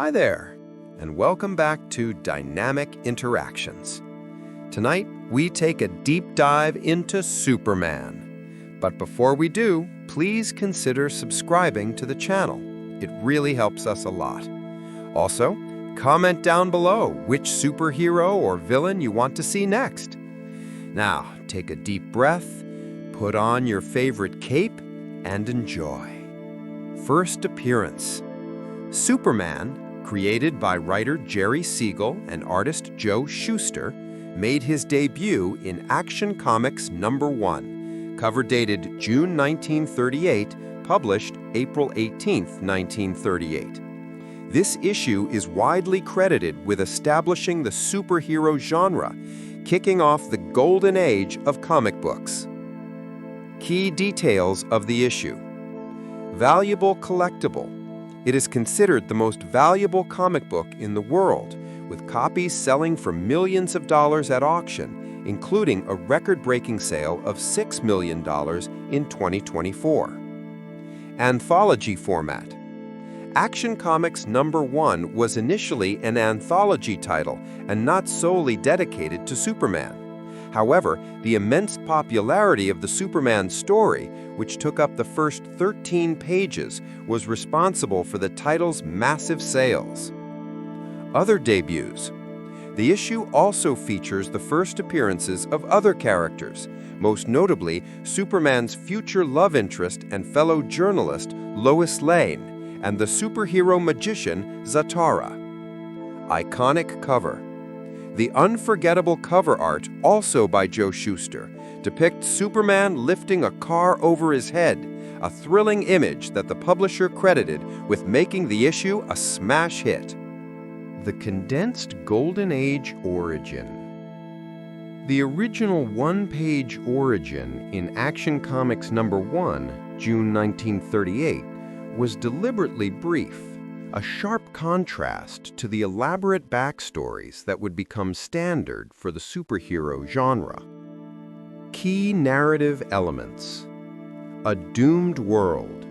Hi there, and welcome back to Dynamic Interactions. Tonight, we take a deep dive into Superman. But before we do, please consider subscribing to the channel. It really helps us a lot. Also, comment down below which superhero or villain you want to see next. Now, take a deep breath, put on your favorite cape, and enjoy. First appearance. Superman, created by writer Jerry Siegel and artist Joe Shuster, made his debut in Action Comics #1, cover dated June 1938, published April 18, 1938. This issue is widely credited with establishing the superhero genre, kicking off the golden age of comic books. Key details of the issue. Valuable collectible. It is considered the most valuable comic book in the world, with copies selling for millions of dollars at auction, including a record-breaking sale of $6 million in 2024. Anthology format. Action Comics #1 was initially an anthology title and not solely dedicated to Superman. However, the immense popularity of the Superman story, which took up the first 13 pages, was responsible for the title's massive sales. Other debuts. The issue also features the first appearances of other characters, most notably Superman's future love interest and fellow journalist Lois Lane, and the superhero magician Zatara. Iconic cover. The unforgettable cover art, also by Joe Shuster, depicts Superman lifting a car over his head, a thrilling image that the publisher credited with making the issue a smash hit. The condensed Golden Age origin. The original one-page origin in Action Comics #1, June 1938, was deliberately brief, a sharp contrast to the elaborate backstories that would become standard for the superhero genre. Key narrative elements. A doomed world.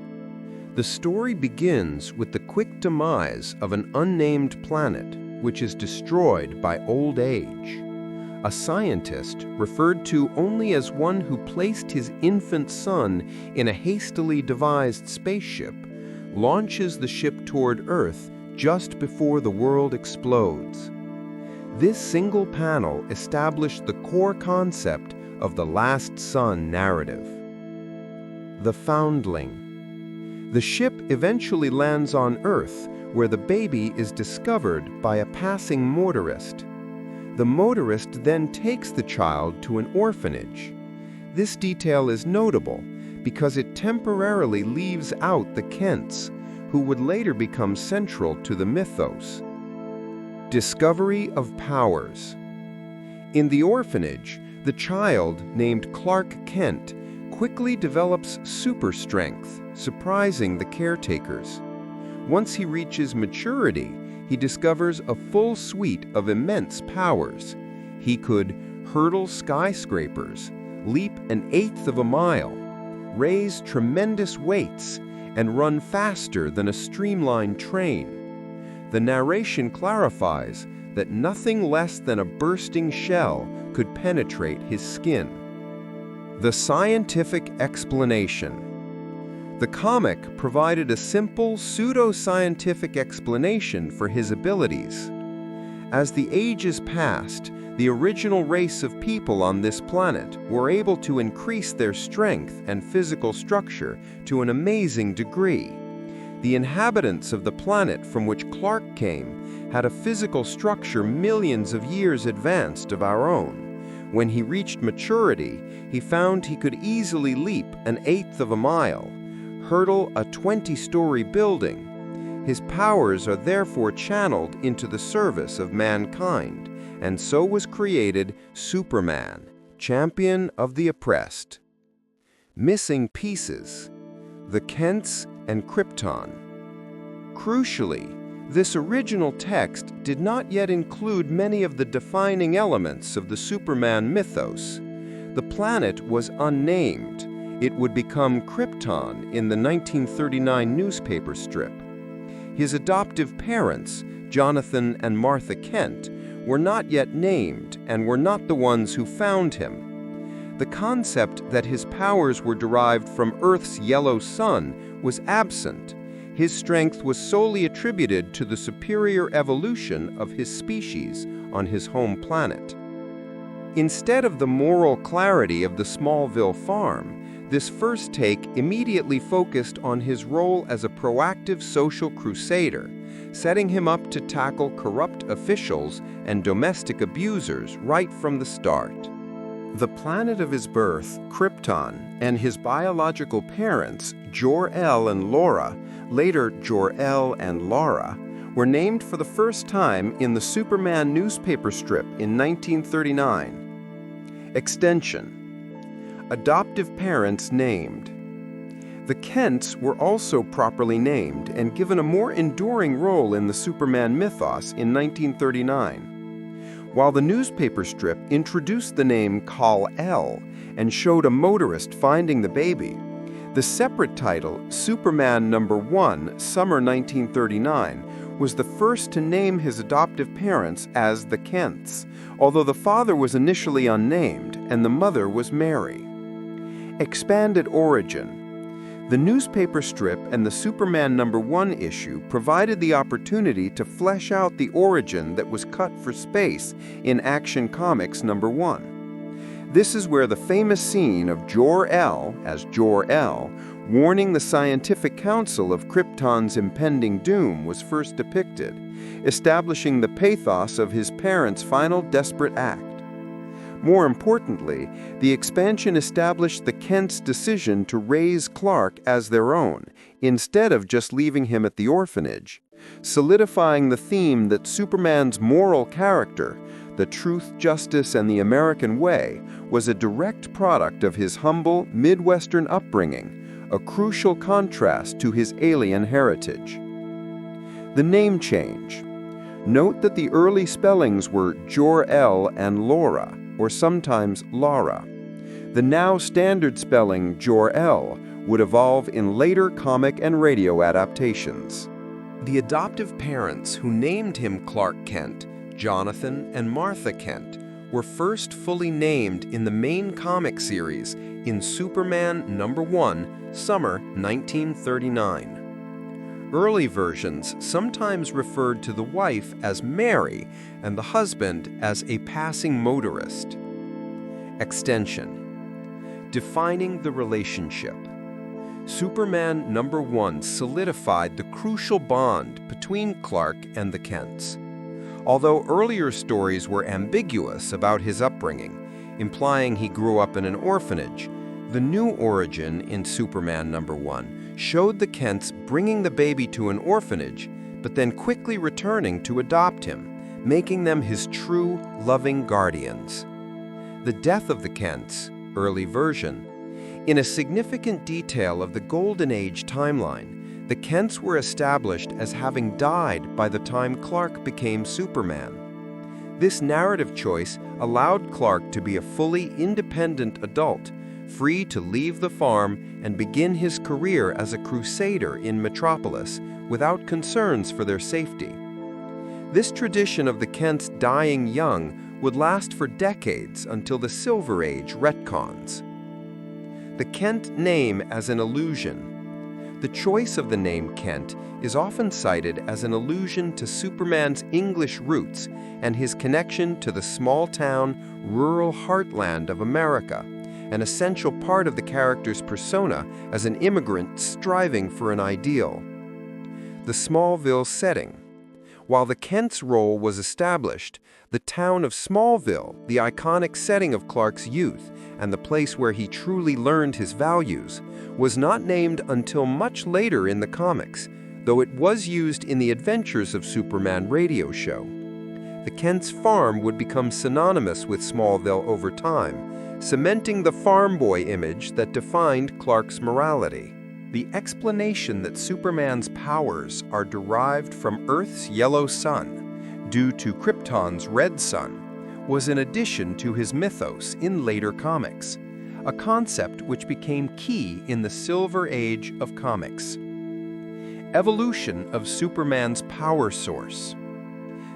The story begins with the quick demise of an unnamed planet, which is destroyed by old age. A scientist, referred to only as one who placed his infant son in a hastily devised spaceship, launches the ship toward Earth just before the world explodes. This single panel established the core concept of the Last Son narrative. The Foundling. The ship eventually lands on Earth, where the baby is discovered by a passing motorist. The motorist then takes the child to an orphanage. This detail is notable because it temporarily leaves out the Kents, who would later become central to the mythos. Discovery of powers. In the orphanage, the child, named Clark Kent, quickly develops super strength, surprising the caretakers. Once he reaches maturity, he discovers a full suite of immense powers. He could hurdle skyscrapers, leap an eighth of a mile, raise tremendous weights, and run faster than a streamlined train. The narration clarifies that nothing less than a bursting shell could penetrate his skin. The scientific explanation. The comic provided a simple pseudo-scientific explanation for his abilities. As the ages passed, the original race of people on this planet were able to increase their strength and physical structure to an amazing degree. The inhabitants of the planet from which Clark came had a physical structure millions of years advanced of our own. When he reached maturity, he found he could easily leap an eighth of a mile, hurdle a 20-story building. His powers are therefore channeled into the service of mankind, and so was created Superman, champion of the oppressed. Missing pieces. The Kents and Krypton. Crucially, this original text did not yet include many of the defining elements of the Superman mythos. The planet was unnamed. It would become Krypton in the 1939 newspaper strip. His adoptive parents, Jonathan and Martha Kent, were not yet named and were not the ones who found him. The concept that his powers were derived from Earth's yellow sun was absent. His strength was solely attributed to the superior evolution of his species on his home planet. Instead of the moral clarity of the Smallville farm, this first take immediately focused on his role as a proactive social crusader, setting him up to tackle corrupt officials and domestic abusers right from the start. The planet of his birth, Krypton, and his biological parents, Jor-El and Laura, later Jor-El and Lara, were named for the first time in the Superman newspaper strip in 1939. Extension: adoptive parents named. The Kents were also properly named and given a more enduring role in the Superman mythos in 1939. While the newspaper strip introduced the name Kal-El and showed a motorist finding the baby, the separate title, Superman #1, Summer 1939, was the first to name his adoptive parents as the Kents, although the father was initially unnamed and the mother was Mary. Expanded origin. The newspaper strip and the Superman #1 issue provided the opportunity to flesh out the origin that was cut for space in Action Comics #1. This is where the famous scene of Jor-El, as Jor-El, warning the scientific council of Krypton's impending doom was first depicted, establishing the pathos of his parents' final desperate act. More importantly, the expansion established the Kents' decision to raise Clark as their own, instead of just leaving him at the orphanage, solidifying the theme that Superman's moral character, the truth, justice, and the American way, was a direct product of his humble, Midwestern upbringing, a crucial contrast to his alien heritage. The name change. Note that the early spellings were Jor-El and Laura, or sometimes Lara. The now standard spelling Jor-El would evolve in later comic and radio adaptations. The adoptive parents who named him Clark Kent, Jonathan and Martha Kent, were first fully named in the main comic series in Superman #1, Summer 1939. Early versions sometimes referred to the wife as Mary and the husband as a passing motorist. Extension. Defining the relationship. Superman #1 solidified the crucial bond between Clark and the Kents. Although earlier stories were ambiguous about his upbringing, implying he grew up in an orphanage, the new origin in Superman #1 showed the Kents bringing the baby to an orphanage, but then quickly returning to adopt him, making them his true, loving guardians. The death of the Kents, early version. In a significant detail of the Golden Age timeline, the Kents were established as having died by the time Clark became Superman. This narrative choice allowed Clark to be a fully independent adult, free to leave the farm and begin his career as a crusader in Metropolis without concerns for their safety. This tradition of the Kents dying young would last for decades until the Silver Age retcons. The Kent name as an illusion. The choice of the name Kent is often cited as an allusion to Superman's English roots and his connection to the small-town, rural heartland of America, an essential part of the character's persona as an immigrant striving for an ideal. The Smallville setting. While the Kent's role was established, the town of Smallville, the iconic setting of Clark's youth and the place where he truly learned his values, was not named until much later in the comics, though it was used in the Adventures of Superman radio show. The Kent's farm would become synonymous with Smallville over time, cementing the farm boy image that defined Clark's morality. The explanation that Superman's powers are derived from Earth's yellow sun, due to Krypton's red sun, was an addition to his mythos in later comics, a concept which became key in the Silver Age of comics. Evolution of Superman's power source.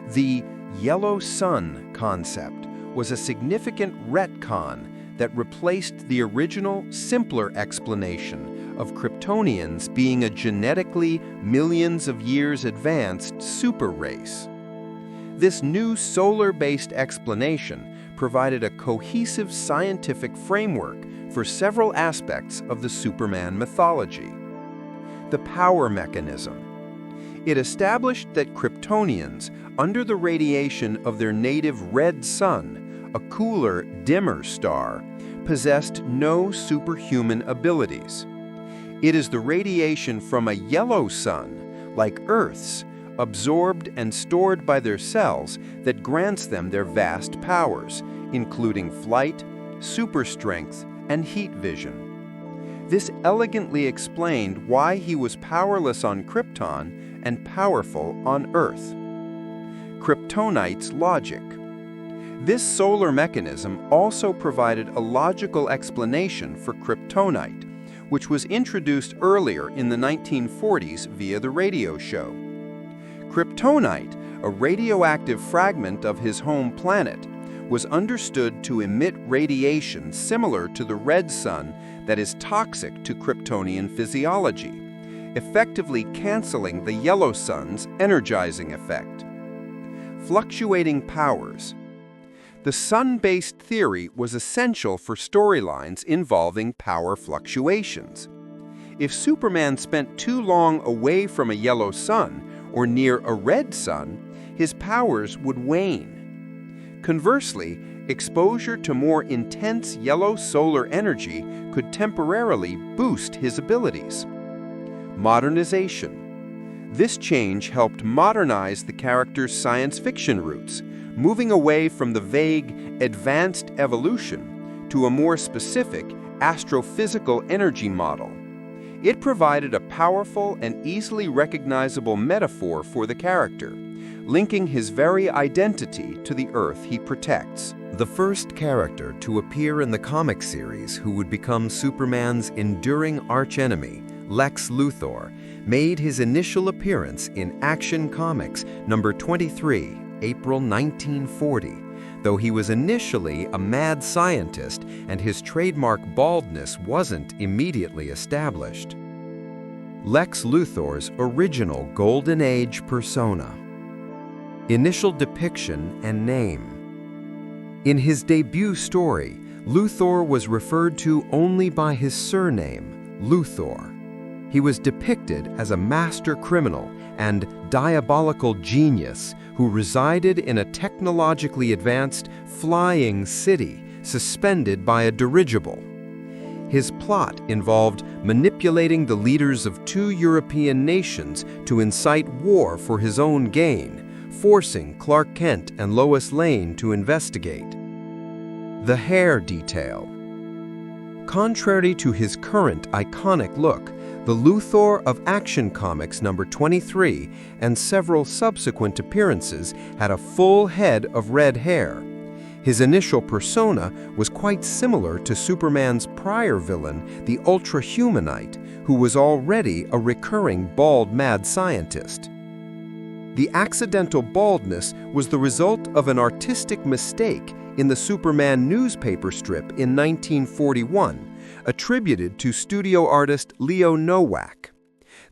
The yellow sun concept was a significant retcon that replaced the original, simpler explanation of Kryptonians being a genetically millions of years advanced super race. This new solar-based explanation provided a cohesive scientific framework for several aspects of the Superman mythology. The power mechanism. It established that Kryptonians, under the radiation of their native red sun, a cooler, dimmer star, possessed no superhuman abilities. It is the radiation from a yellow sun, like Earth's, absorbed and stored by their cells, that grants them their vast powers, including flight, super strength, and heat vision. This elegantly explained why he was powerless on Krypton and powerful on Earth. Kryptonite's logic. This solar mechanism also provided a logical explanation for kryptonite, which was introduced earlier in the 1940s via the radio show. Kryptonite, a radioactive fragment of his home planet, was understood to emit radiation similar to the red sun that is toxic to Kryptonian physiology, effectively canceling the yellow sun's energizing effect. Fluctuating powers. The sun-based theory was essential for storylines involving power fluctuations. If Superman spent too long away from a yellow sun or near a red sun, his powers would wane. Conversely, exposure to more intense yellow solar energy could temporarily boost his abilities. Modernization. This change helped modernize the character's science fiction roots, moving away from the vague, advanced evolution to a more specific astrophysical energy model. It provided a powerful and easily recognizable metaphor for the character, linking his very identity to the Earth he protects. The first character to appear in the comic series who would become Superman's enduring archenemy, Lex Luthor, made his initial appearance in Action Comics number 23, April 1940, though he was initially a mad scientist and his trademark baldness wasn't immediately established. Lex Luthor's original Golden Age persona. Initial depiction and name. In his debut story, Luthor was referred to only by his surname, Luthor. He was depicted as a master criminal and diabolical genius who resided in a technologically advanced flying city suspended by a dirigible. His plot involved manipulating the leaders of two European nations to incite war for his own gain, forcing Clark Kent and Lois Lane to investigate. The hair detail. Contrary to his current iconic look, the Luthor of Action Comics number 23 and several subsequent appearances had a full head of red hair. His initial persona was quite similar to Superman's prior villain, the Ultra-Humanite, who was already a recurring bald mad scientist. The accidental baldness was the result of an artistic mistake in the Superman newspaper strip in 1941, attributed to studio artist Leo Nowak.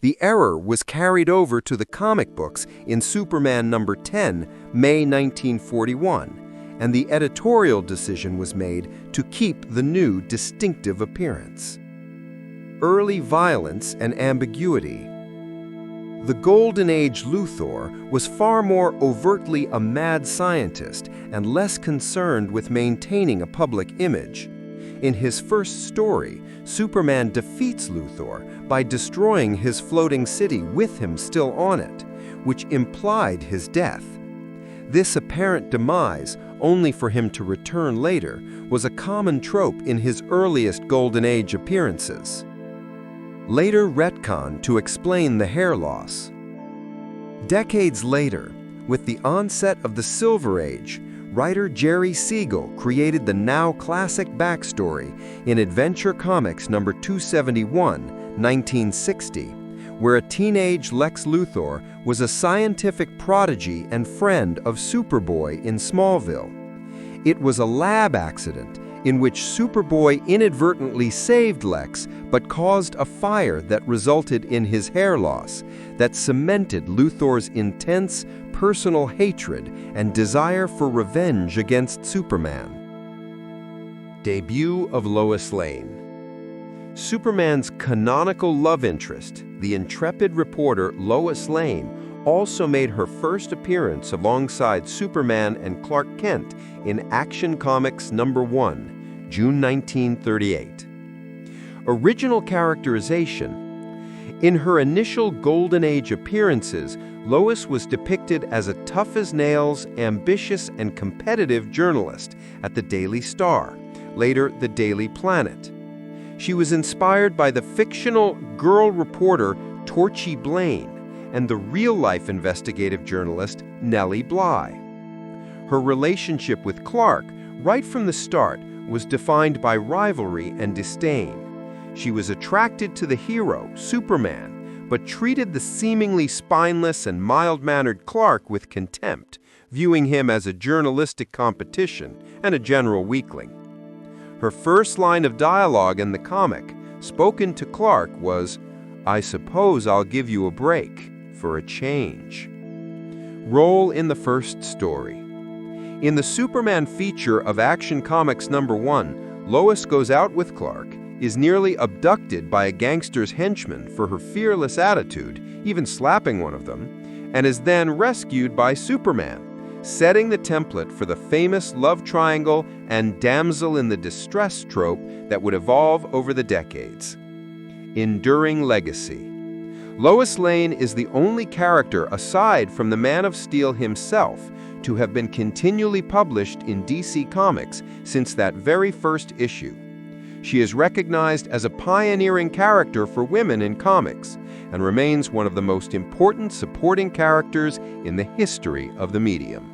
The error was carried over to the comic books in Superman number 10, May 1941, and the editorial decision was made to keep the new distinctive appearance. Early violence and ambiguity. The Golden Age Luthor was far more overtly a mad scientist and less concerned with maintaining a public image. In his first story, Superman defeats Luthor by destroying his floating city with him still on it, which implied his death. This apparent demise, only for him to return later, was a common trope in his earliest Golden Age appearances. Later retcon to explain the hair loss. Decades later, with the onset of the Silver Age, writer Jerry Siegel created the now classic backstory in Adventure Comics number 271, 1960, where a teenage Lex Luthor was a scientific prodigy and friend of Superboy in Smallville. It was a lab accident in which Superboy inadvertently saved Lex but caused a fire that resulted in his hair loss that cemented Luthor's intense personal hatred and desire for revenge against Superman. Debut of Lois Lane. Superman's canonical love interest, the intrepid reporter Lois Lane, also made her first appearance alongside Superman and Clark Kent in Action Comics #1, June 1938. Original characterization. In her initial Golden Age appearances, Lois was depicted as a tough-as-nails, ambitious and competitive journalist at the Daily Star, later the Daily Planet. She was inspired by the fictional girl reporter Torchy Blaine and the real-life investigative journalist Nellie Bly. Her relationship with Clark, right from the start, was defined by rivalry and disdain. She was attracted to the hero, Superman, but treated the seemingly spineless and mild-mannered Clark with contempt, viewing him as a journalistic competition and a general weakling. Her first line of dialogue in the comic, spoken to Clark, was, "I suppose I'll give you a break for a change." Role in the first story. In the Superman feature of Action Comics #1, Lois goes out with Clark, is nearly abducted by a gangster's henchman for her fearless attitude, even slapping one of them, and is then rescued by Superman, setting the template for the famous love triangle and damsel in the distress trope that would evolve over the decades. Enduring legacy. Lois Lane is the only character aside from the Man of Steel himself to have been continually published in DC Comics since that very first issue. She is recognized as a pioneering character for women in comics and remains one of the most important supporting characters in the history of the medium.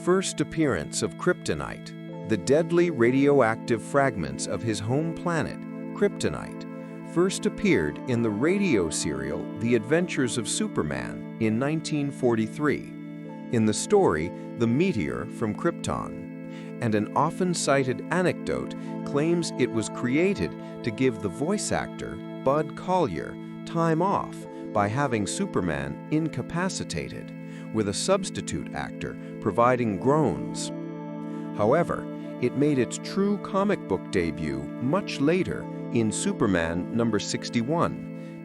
First appearance of Kryptonite. The deadly radioactive fragments of his home planet, Kryptonite, first appeared in the radio serial The Adventures of Superman in 1943. In the story, The Meteor from Krypton, and an often-cited anecdote claims it was created to give the voice actor, Bud Collyer, time off by having Superman incapacitated, with a substitute actor providing groans. However, it made its true comic book debut much later in Superman #61,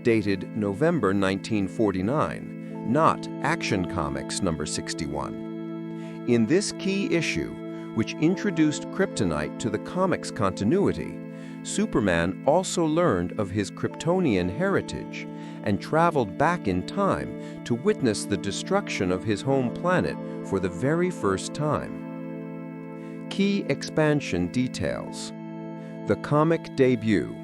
dated November 1949, not Action Comics #61. In this key issue, which introduced Kryptonite to the comics continuity, Superman also learned of his Kryptonian heritage and traveled back in time to witness the destruction of his home planet for the very first time. Key expansion details. The comic debut.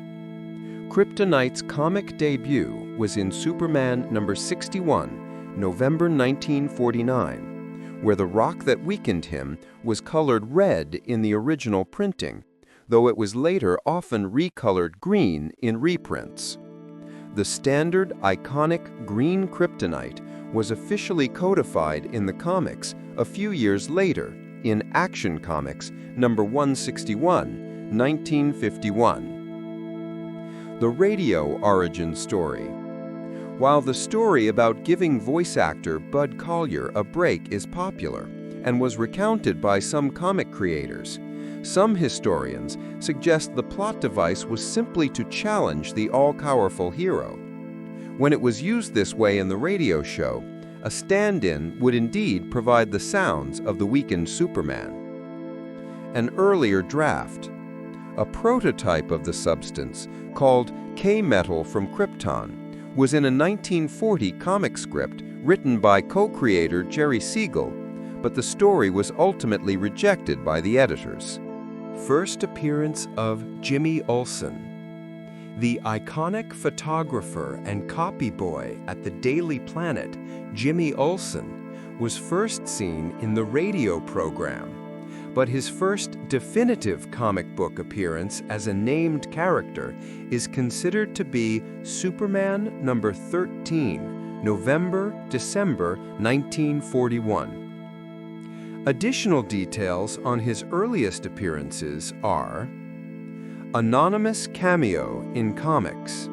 Kryptonite's comic debut was in Superman #61, November 1949, where the rock that weakened him was colored red in the original printing, though it was later often recolored green in reprints. The standard iconic green kryptonite was officially codified in the comics a few years later in Action Comics #161, 1951. The radio origin story. While the story about giving voice actor Bud Collyer a break is popular and was recounted by some comic creators, some historians suggest the plot device was simply to challenge the all-powerful hero. When it was used this way in the radio show, a stand-in would indeed provide the sounds of the weakened Superman. An earlier draft. A prototype of the substance, called K-metal from Krypton, was in a 1940 comic script written by co-creator Jerry Siegel, but the story was ultimately rejected by the editors. First appearance of Jimmy Olsen. The iconic photographer and copy boy at the Daily Planet, Jimmy Olsen, was first seen in the radio program, But his first definitive comic book appearance as a named character is considered to be Superman number 13, November-December 1941. Additional details on his earliest appearances are anonymous cameo in comics.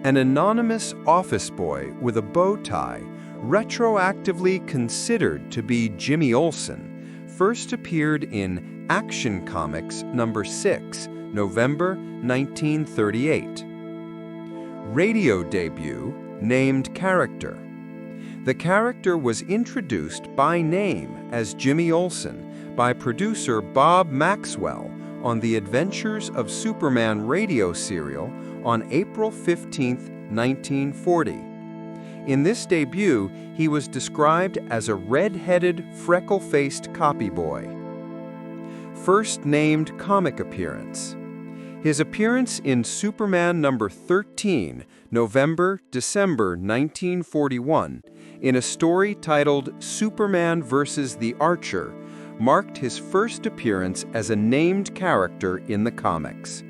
An anonymous office boy with a bow tie, retroactively considered to be Jimmy Olsen, first appeared in Action Comics number 6, November 1938. Radio debut, named character. The character was introduced by name as Jimmy Olsen by producer Bob Maxwell on the Adventures of Superman radio serial on April 15, 1940. In this debut, he was described as a red-headed, freckle-faced copy boy. First named comic appearance. His appearance in Superman number 13, November-December 1941, in a story titled Superman vs. the Archer, marked his first appearance as a named character in the comics.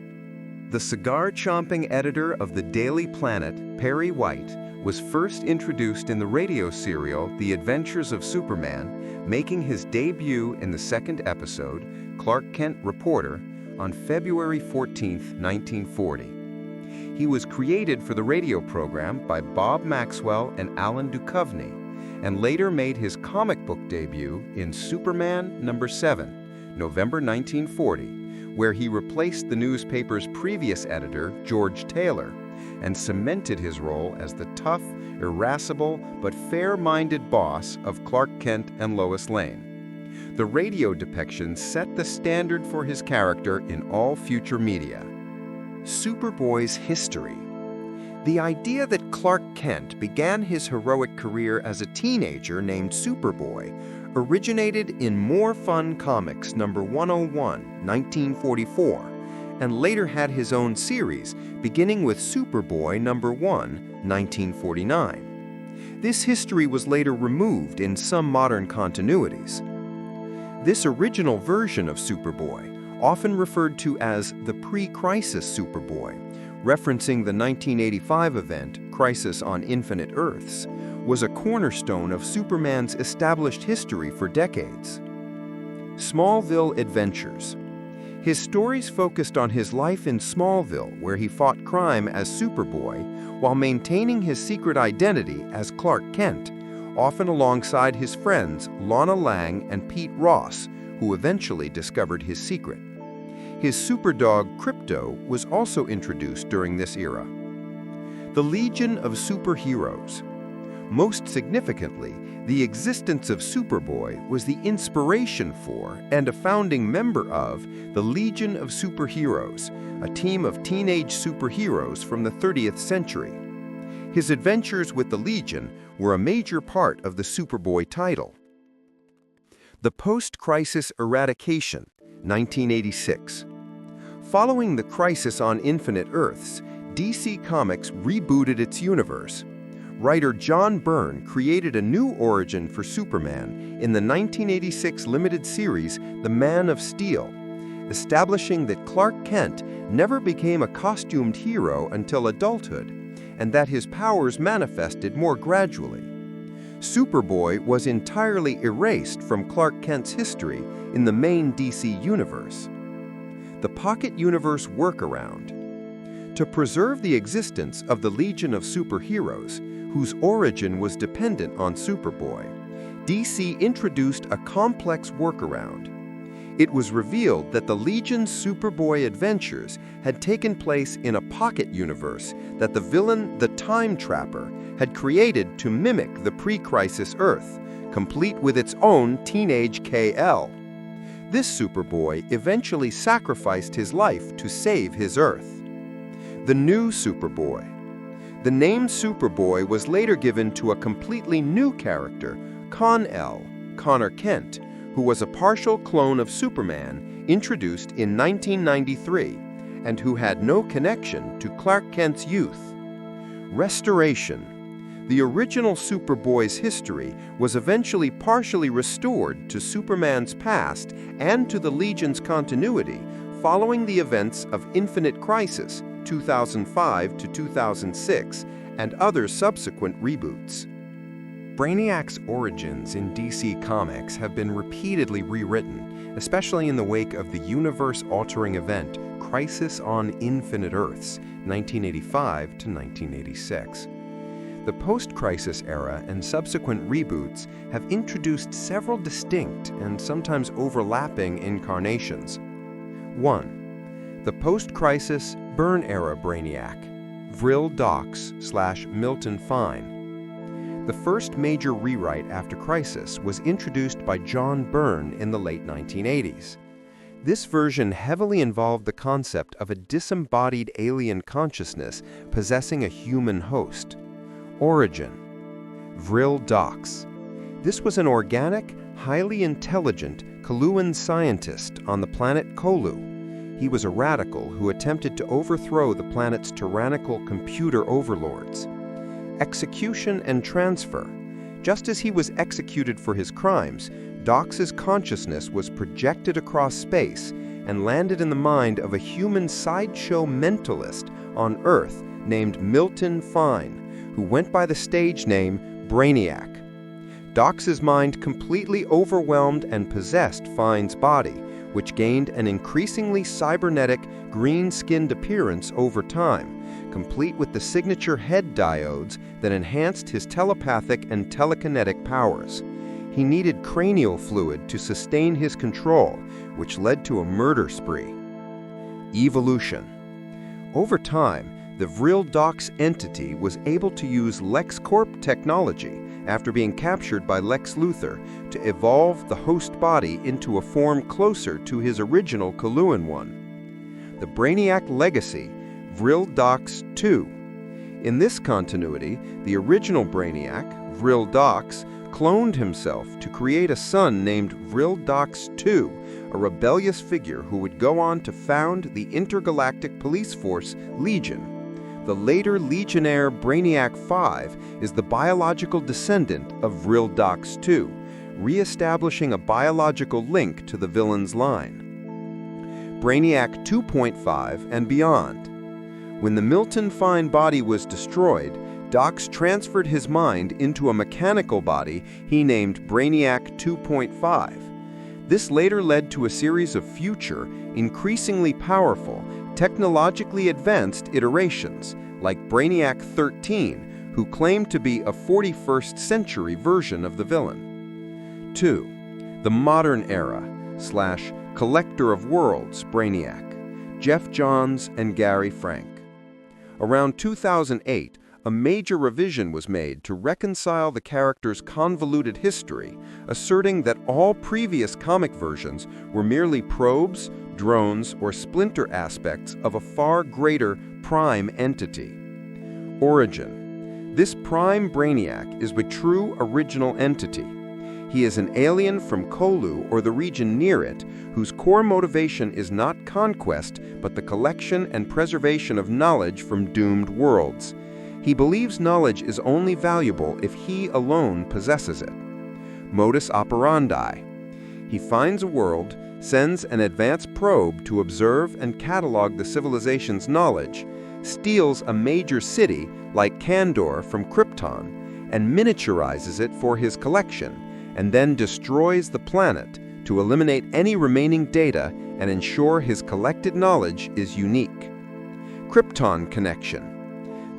The cigar-chomping editor of the Daily Planet, Perry White, was first introduced in the radio serial The Adventures of Superman, making his debut in the second episode, Clark Kent Reporter, on February 14, 1940. He was created for the radio program by Bob Maxwell and Alan Duchovny, and later made his comic book debut in Superman number 7, November 1940, where he replaced the newspaper's previous editor, George Taylor, and cemented his role as the tough, irascible, but fair-minded boss of Clark Kent and Lois Lane. The radio depiction set the standard for his character in all future media. Superboy's history. The idea that Clark Kent began his heroic career as a teenager named Superboy originated in More Fun Comics number 101, 1944, and later had his own series, beginning with Superboy number 1, 1949. This history was later removed in some modern continuities. This original version of Superboy, often referred to as the pre-Crisis Superboy, referencing the 1985 event, Crisis on Infinite Earths, was a cornerstone of Superman's established history for decades. Smallville Adventures. His stories focused on his life in Smallville, where he fought crime as Superboy, while maintaining his secret identity as Clark Kent, often alongside his friends Lana Lang and Pete Ross, who eventually discovered his secret. His superdog Krypto was also introduced during this era. The Legion of Superheroes. Most significantly, the existence of Superboy was the inspiration for and a founding member of the Legion of Superheroes, a team of teenage superheroes from the 30th century. His adventures with the Legion were a major part of the Superboy title. The Post-Crisis Eradication, 1986. Following the Crisis on Infinite Earths, DC Comics rebooted its universe. Writer John Byrne created a new origin for Superman in the 1986 limited series The Man of Steel, establishing that Clark Kent never became a costumed hero until adulthood, and that his powers manifested more gradually. Superboy was entirely erased from Clark Kent's history in the main DC universe. The Pocket Universe Workaround. To preserve the existence of the Legion of Superheroes, whose origin was dependent on Superboy, DC introduced a complex workaround. It was revealed that the Legion's Superboy adventures had taken place in a pocket universe that the villain, the Time Trapper, had created to mimic the pre-Crisis Earth, complete with its own teenage KL. This Superboy eventually sacrificed his life to save his Earth. The new Superboy. The name Superboy was later given to a completely new character, Con-El, Connor Kent, who was a partial clone of Superman introduced in 1993 and who had no connection to Clark Kent's youth. Restoration. The original Superboy's history was eventually partially restored to Superman's past and to the Legion's continuity following the events of Infinite Crisis 2005 to 2006 and other subsequent reboots. Brainiac's origins in DC Comics have been repeatedly rewritten, especially in the wake of the universe-altering event Crisis on Infinite Earths, 1985 to 1986. The post-Crisis era and subsequent reboots have introduced several distinct and sometimes overlapping incarnations. 1. The post-Crisis Byrne-era Brainiac, Vril Dox/Milton Fine. The first major rewrite after Crisis was introduced by John Byrne in the late 1980s. This version heavily involved the concept of a disembodied alien consciousness possessing a human host. Origin: Vril Dox. This was an organic, highly intelligent Coluan scientist on the planet Colu. He was a radical who attempted to overthrow the planet's tyrannical computer overlords. Execution and transfer. Just as he was executed for his crimes, Dox's consciousness was projected across space and landed in the mind of a human sideshow mentalist on Earth named Milton Fine, who went by the stage name Brainiac. Dox's mind completely overwhelmed and possessed Fine's body, which gained an increasingly cybernetic, green-skinned appearance over time, complete with the signature head diodes that enhanced his telepathic and telekinetic powers. He needed cranial fluid to sustain his control, which led to a murder spree. Evolution. Over time, the Vril Dox entity was able to use LexCorp technology after being captured by Lex Luthor to evolve the host body into a form closer to his original Coluan one. The Brainiac legacy, Vril Dox 2. In this continuity, the original Brainiac, Vril Dox, cloned himself to create a son named Vril Dox 2, a rebellious figure who would go on to found the intergalactic police force Legion. The later Legionnaire Brainiac 5 is the biological descendant of Vril Dox 2, re-establishing a biological link to the villain's line. Brainiac 2.5 and beyond. When the Milton Fine body was destroyed, Dox transferred his mind into a mechanical body he named Brainiac 2.5. This later led to a series of future, increasingly powerful, technologically advanced iterations, like Brainiac 13, who claimed to be a 41st century version of the villain. 2. The Modern Era / Collector of Worlds Brainiac, Jeff Johns and Gary Frank. Around 2008, a major revision was made to reconcile the character's convoluted history, asserting that all previous comic versions were merely probes, drones, or splinter aspects of a far greater prime entity. Origin. This prime Brainiac is the true original entity. He is an alien from Colu or the region near it, whose core motivation is not conquest, but the collection and preservation of knowledge from doomed worlds. He believes knowledge is only valuable if he alone possesses it. Modus operandi. He finds a world, sends an advanced probe to observe and catalog the civilization's knowledge, steals a major city like Kandor from Krypton, and miniaturizes it for his collection, and then destroys the planet to eliminate any remaining data and ensure his collected knowledge is unique. Krypton connection.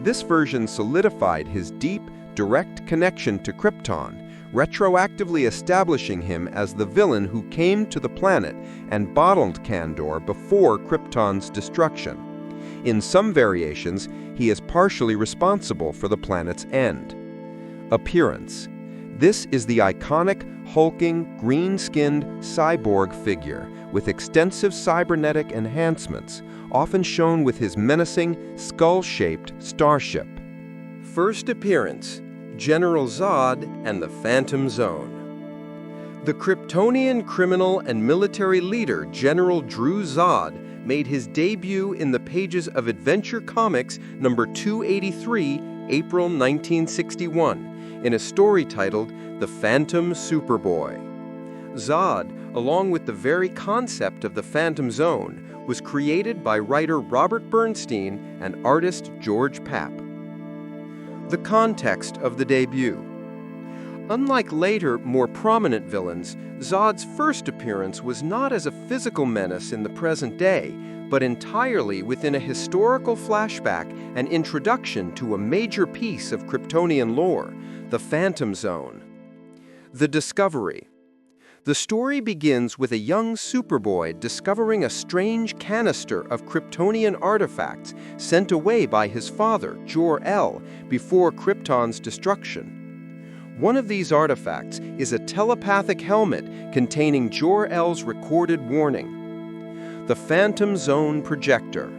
This version solidified his deep, direct connection to Krypton, retroactively establishing him as the villain who came to the planet and bottled Kandor before Krypton's destruction. In some variations, he is partially responsible for the planet's end. Appearance. This is the iconic, hulking, green-skinned cyborg figure with extensive cybernetic enhancements, often shown with his menacing, skull-shaped starship. First appearance: General Zod and the Phantom Zone. The Kryptonian criminal and military leader General Drew Zod made his debut in the pages of Adventure Comics number 283, April 1961 in a story titled The Phantom Superboy. Zod, along with the very concept of the Phantom Zone, was created by writer Robert Bernstein and artist George Papp. The context of the debut. Unlike later, more prominent villains, Zod's first appearance was not as a physical menace in the present day, but entirely within a historical flashback and introduction to a major piece of Kryptonian lore, the Phantom Zone. The discovery. The story begins with a young Superboy discovering a strange canister of Kryptonian artifacts sent away by his father, Jor-El, before Krypton's destruction. One of these artifacts is a telepathic helmet containing Jor-El's recorded warning. The Phantom Zone Projector.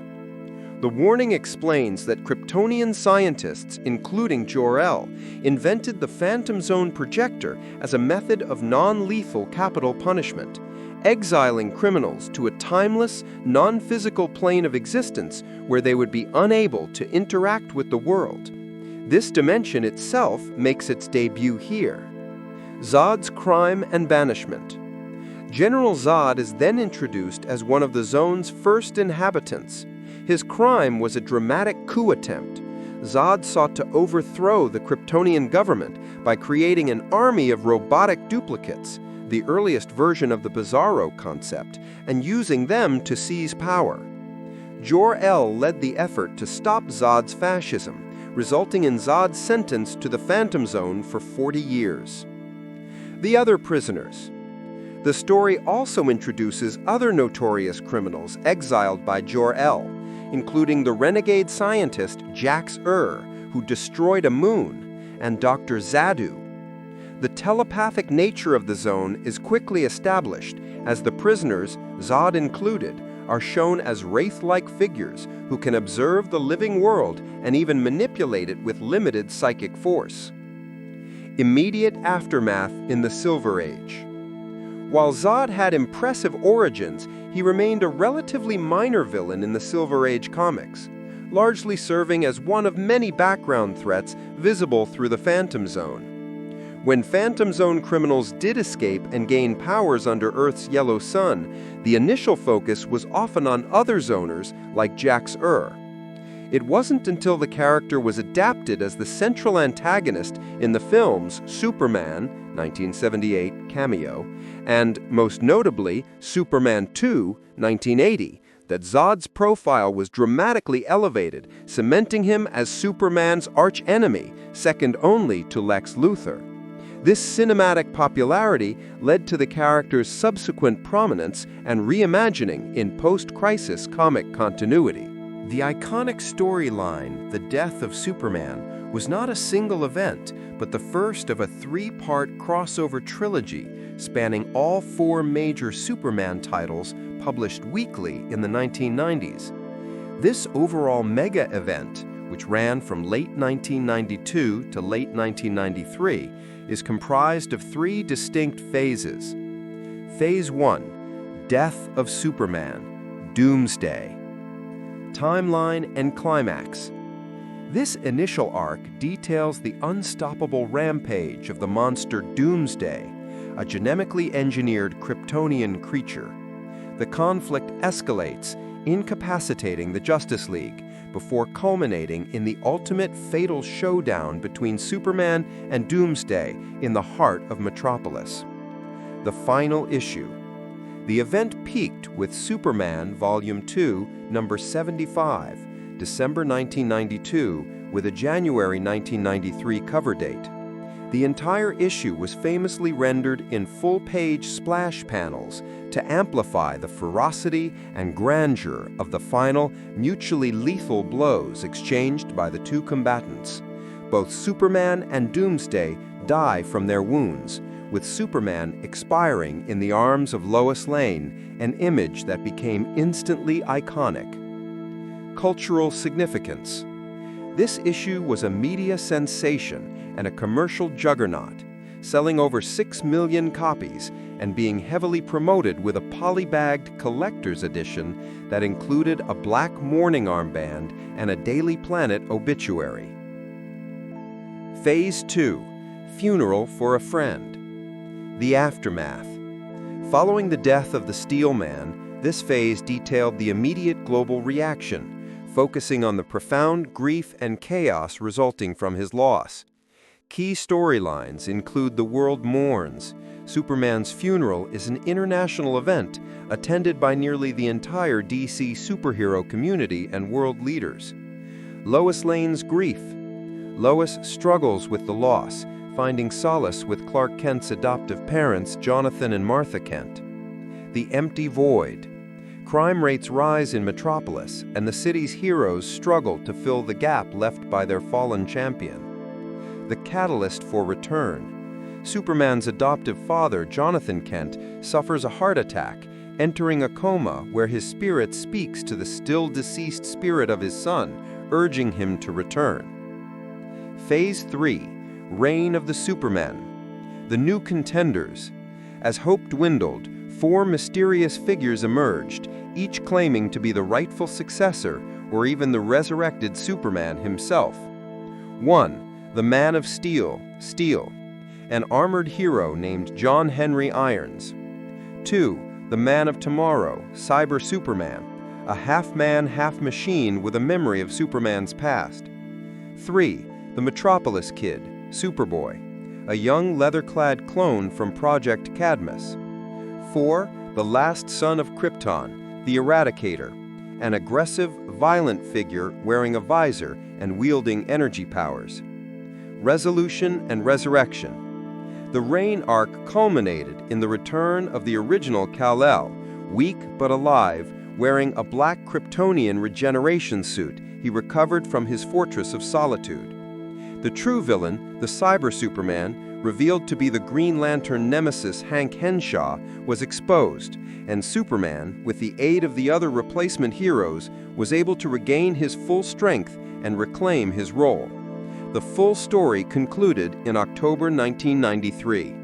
The warning explains that Kryptonian scientists, including Jor-El, invented the Phantom Zone Projector as a method of non-lethal capital punishment, exiling criminals to a timeless, non-physical plane of existence where they would be unable to interact with the world. This dimension itself makes its debut here. Zod's crime and banishment. General Zod is then introduced as one of the zone's first inhabitants. His crime was a dramatic coup attempt. Zod sought to overthrow the Kryptonian government by creating an army of robotic duplicates, the earliest version of the Bizarro concept, and using them to seize power. Jor-El led the effort to stop Zod's fascism, resulting in Zod's sentence to the Phantom Zone for 40 years. The other prisoners. The story also introduces other notorious criminals exiled by Jor-El, including the renegade scientist Jax-Ur, who destroyed a moon, and Dr. Zadu. The telepathic nature of the zone is quickly established, as the prisoners, Zod included, are shown as wraith-like figures who can observe the living world and even manipulate it with limited psychic force. Immediate aftermath in the Silver Age. While Zod had impressive origins, he remained a relatively minor villain in the Silver Age comics, largely serving as one of many background threats visible through the Phantom Zone. When Phantom Zone criminals did escape and gain powers under Earth's yellow sun, the initial focus was often on other zoners like Jax-Ur. It wasn't until the character was adapted as the central antagonist in the films Superman, 1978 cameo, and, most notably, Superman 2, 1980, that Zod's profile was dramatically elevated, cementing him as Superman's archenemy, second only to Lex Luthor. This cinematic popularity led to the character's subsequent prominence and reimagining in post-crisis comic continuity. The iconic storyline, The Death of Superman, was not a single event, but the first of a three-part crossover trilogy spanning all four major Superman titles published weekly in the 1990s. This overall mega event, which ran from late 1992 to late 1993, is comprised of three distinct phases. Phase 1, Death of Superman, Doomsday. Timeline and climax. This initial arc details the unstoppable rampage of the monster Doomsday, a genetically engineered Kryptonian creature. The conflict escalates, incapacitating the Justice League, before culminating in the ultimate fatal showdown between Superman and Doomsday in the heart of Metropolis. The final issue. The event peaked with Superman Volume 2, number 75, December 1992, with a January 1993 cover date. The entire issue was famously rendered in full-page splash panels to amplify the ferocity and grandeur of the final, mutually lethal blows exchanged by the two combatants. Both Superman and Doomsday die from their wounds, with Superman expiring in the arms of Lois Lane, an image that became instantly iconic. Cultural significance. This issue was a media sensation and a commercial juggernaut, selling over 6 million copies and being heavily promoted with a polybagged collector's edition that included a black mourning armband and a Daily Planet obituary. Phase 2. Funeral for a Friend. The aftermath. Following the death of the Steel Man, this phase detailed the immediate global reaction, focusing on the profound grief and chaos resulting from his loss. Key storylines include The World Mourns. Superman's funeral is an international event attended by nearly the entire DC superhero community and world leaders. Lois Lane's grief. Lois struggles with the loss, finding solace with Clark Kent's adoptive parents, Jonathan and Martha Kent. The empty void. Crime rates rise in Metropolis, and the city's heroes struggle to fill the gap left by their fallen champion. The catalyst for return. Superman's adoptive father, Jonathan Kent, suffers a heart attack, entering a coma where his spirit speaks to the still deceased spirit of his son, urging him to return. Phase 3. Reign of the Supermen. The new contenders. As hope dwindled, 4 mysterious figures emerged, each claiming to be the rightful successor or even the resurrected Superman himself. 1. The Man of Steel, an armored hero named John Henry Irons. 2. The Man of Tomorrow, Cyber Superman, a half-man, half-machine with a memory of Superman's past. 3. The Metropolis Kid, Superboy, a young leather-clad clone from Project Cadmus. 4. The Last Son of Krypton, the Eradicator, an aggressive, violent figure wearing a visor and wielding energy powers. Resolution and Resurrection. The Reign arc culminated in the return of the original Kal-El, weak but alive, wearing a black Kryptonian regeneration suit he recovered from his Fortress of Solitude. The true villain, the Cyber Superman, revealed to be the Green Lantern nemesis Hank Henshaw, was exposed, and Superman, with the aid of the other replacement heroes, was able to regain his full strength and reclaim his role. The full story concluded in October 1993.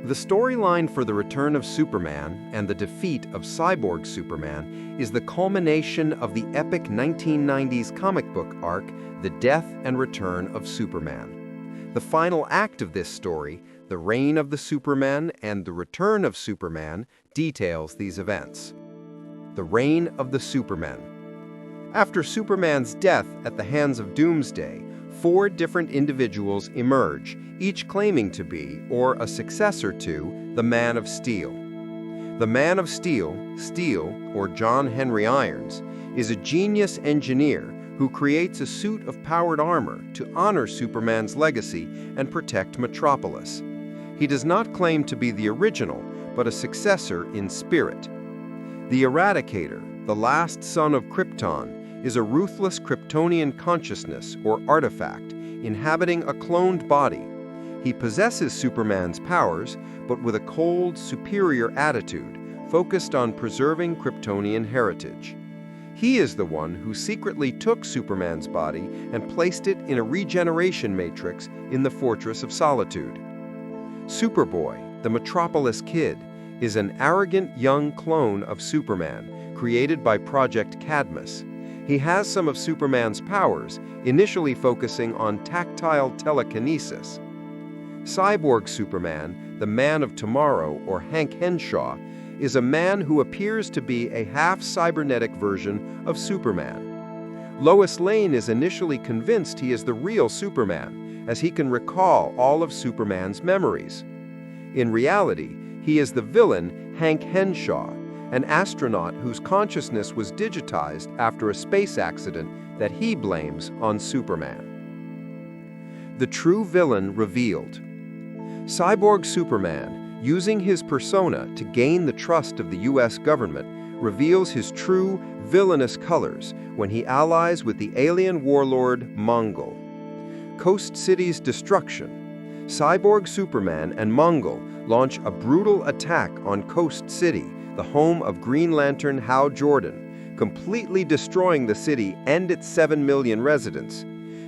The storyline for the return of Superman and the defeat of Cyborg Superman is the culmination of the epic 1990s comic book arc, The Death and Return of Superman. The final act of this story, The Reign of the Supermen and the Return of Superman, details these events. The Reign of the Supermen. After Superman's death at the hands of Doomsday, 4 different individuals emerge, each claiming to be, or a successor to, the Man of Steel. The Man of Steel, or John Henry Irons, is a genius engineer who creates a suit of powered armor to honor Superman's legacy and protect Metropolis. He does not claim to be the original, but a successor in spirit. The Eradicator, the last son of Krypton, is a ruthless Kryptonian consciousness or artifact inhabiting a cloned body. He possesses Superman's powers, but with a cold, superior attitude focused on preserving Kryptonian heritage. He is the one who secretly took Superman's body and placed it in a regeneration matrix in the Fortress of Solitude. Superboy, the Metropolis Kid, is an arrogant young clone of Superman created by Project Cadmus. He has some of Superman's powers, initially focusing on tactile telekinesis. Cyborg Superman, the Man of Tomorrow, or Hank Henshaw, is a man who appears to be a half-cybernetic version of Superman. Lois Lane is initially convinced he is the real Superman, as he can recall all of Superman's memories. In reality, he is the villain Hank Henshaw, an astronaut whose consciousness was digitized after a space accident that he blames on Superman. The true villain revealed. Cyborg Superman, using his persona to gain the trust of the U.S. government, reveals his true villainous colors when he allies with the alien warlord Mongol. Coast City's destruction. Cyborg Superman and Mongol launch a brutal attack on Coast City, the home of Green Lantern Hal Jordan, completely destroying the city and its 7 million residents.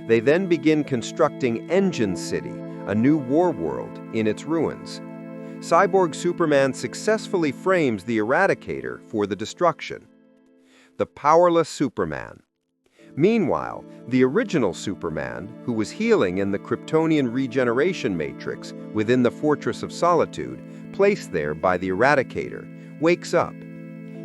They then begin constructing Engine City, a new war world, in its ruins. Cyborg Superman successfully frames the Eradicator for the destruction. The powerless Superman. Meanwhile, the original Superman, who was healing in the Kryptonian regeneration matrix within the Fortress of Solitude, placed there by the Eradicator, wakes up.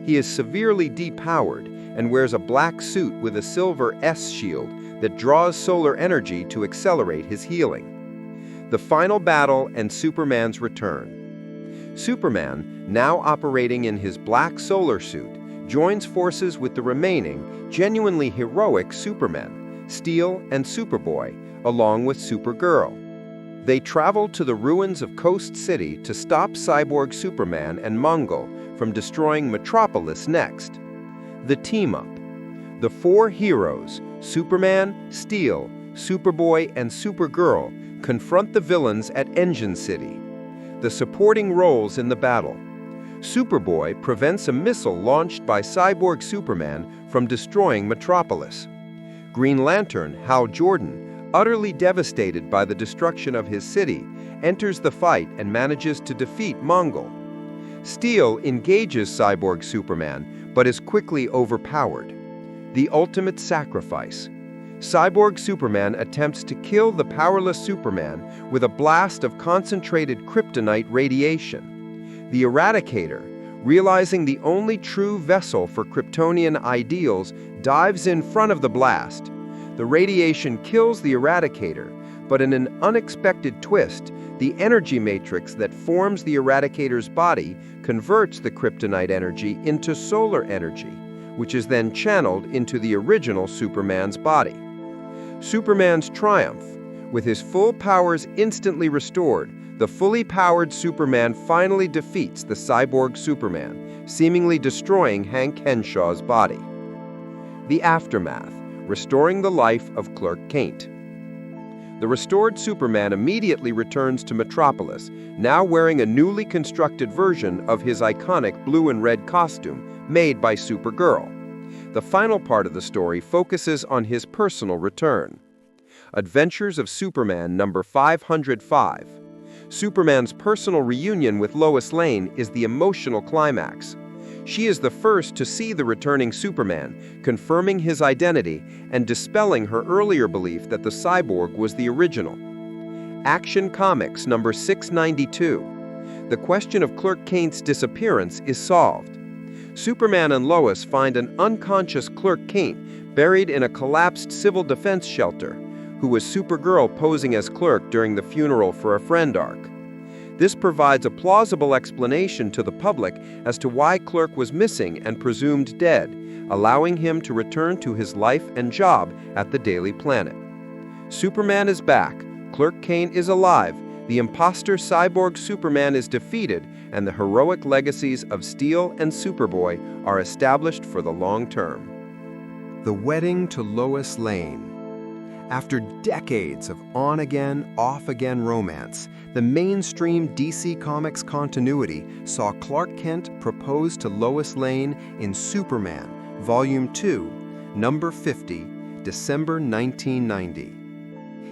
He is severely depowered and wears a black suit with a silver S shield that draws solar energy to accelerate his healing. The final battle and Superman's return. Superman, now operating in his black solar suit, joins forces with the remaining, genuinely heroic Supermen, Steel and Superboy, along with Supergirl. They travel to the ruins of Coast City to stop Cyborg Superman and Mongol from destroying Metropolis next. The team-up. The four heroes, Superman, Steel, Superboy, and Supergirl, confront the villains at Engine City. The supporting roles in the battle. Superboy prevents a missile launched by Cyborg Superman from destroying Metropolis. Green Lantern, Hal Jordan, utterly devastated by the destruction of his city, enters the fight and manages to defeat Mongol. Steel engages Cyborg Superman, but is quickly overpowered. The ultimate sacrifice. Cyborg Superman attempts to kill the powerless Superman with a blast of concentrated kryptonite radiation. The Eradicator, realizing the only true vessel for Kryptonian ideals, dives in front of the blast. The radiation kills the Eradicator, but in an unexpected twist, the energy matrix that forms the Eradicator's body converts the kryptonite energy into solar energy, which is then channeled into the original Superman's body. Superman's triumph. With his full powers instantly restored, the fully powered Superman finally defeats the cyborg Superman, seemingly destroying Hank Henshaw's body. The aftermath, restoring the life of Clark Kent. The restored Superman immediately returns to Metropolis, now wearing a newly constructed version of his iconic blue and red costume made by Supergirl. The final part of the story focuses on his personal return. Adventures of Superman number 505. Superman's personal reunion with Lois Lane is the emotional climax. She is the first to see the returning Superman, confirming his identity and dispelling her earlier belief that the cyborg was the original. Action Comics number 692. The question of Clark Kent's disappearance is solved. Superman and Lois find an unconscious Clark Kent buried in a collapsed civil defense shelter, who was Supergirl posing as Clark during the funeral for a friend arc. This provides a plausible explanation to the public as to why Clark was missing and presumed dead, allowing him to return to his life and job at the Daily Planet. Superman is back, Clark Kent is alive, the imposter cyborg Superman is defeated, and the heroic legacies of Steel and Superboy are established for the long term. The wedding to Lois Lane. After decades of on-again, off-again romance, the mainstream DC Comics continuity saw Clark Kent propose to Lois Lane in Superman, Volume 2, Number 50, December 1990.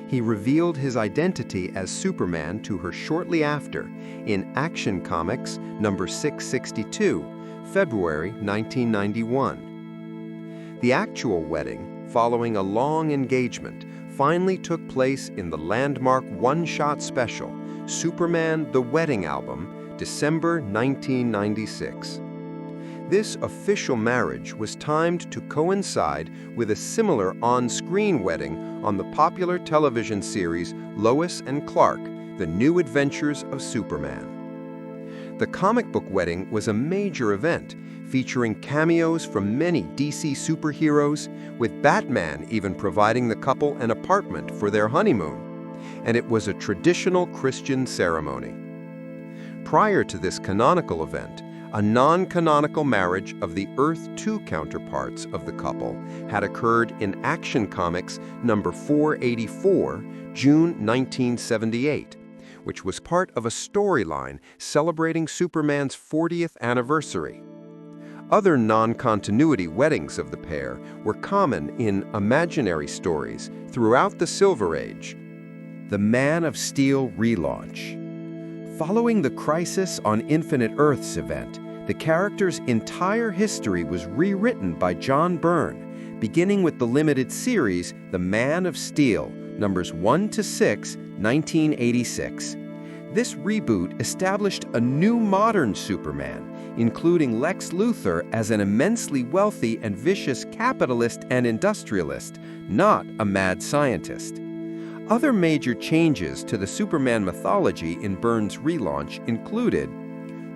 He revealed his identity as Superman to her shortly after in Action Comics Number 662, February 1991. The actual wedding, following a long engagement, finally took place in the landmark one-shot special, Superman The Wedding Album, December 1996. This official marriage was timed to coincide with a similar on-screen wedding on the popular television series Lois and Clark, The New Adventures of Superman. The comic book wedding was a major event, featuring cameos from many DC superheroes, with Batman even providing the couple an apartment for their honeymoon. And it was a traditional Christian ceremony. Prior to this canonical event, a non-canonical marriage of the Earth 2 counterparts of the couple had occurred in Action Comics number 484, June 1978, which was part of a storyline celebrating Superman's 40th anniversary. Other non-continuity weddings of the pair were common in imaginary stories throughout the Silver Age. The Man of Steel relaunch. Following the Crisis on Infinite Earths event, the character's entire history was rewritten by John Byrne, beginning with the limited series The Man of Steel, numbers 1 to 6, 1986. This reboot established a new modern Superman, including Lex Luthor as an immensely wealthy and vicious capitalist and industrialist, not a mad scientist. Other major changes to the Superman mythology in Byrne's relaunch included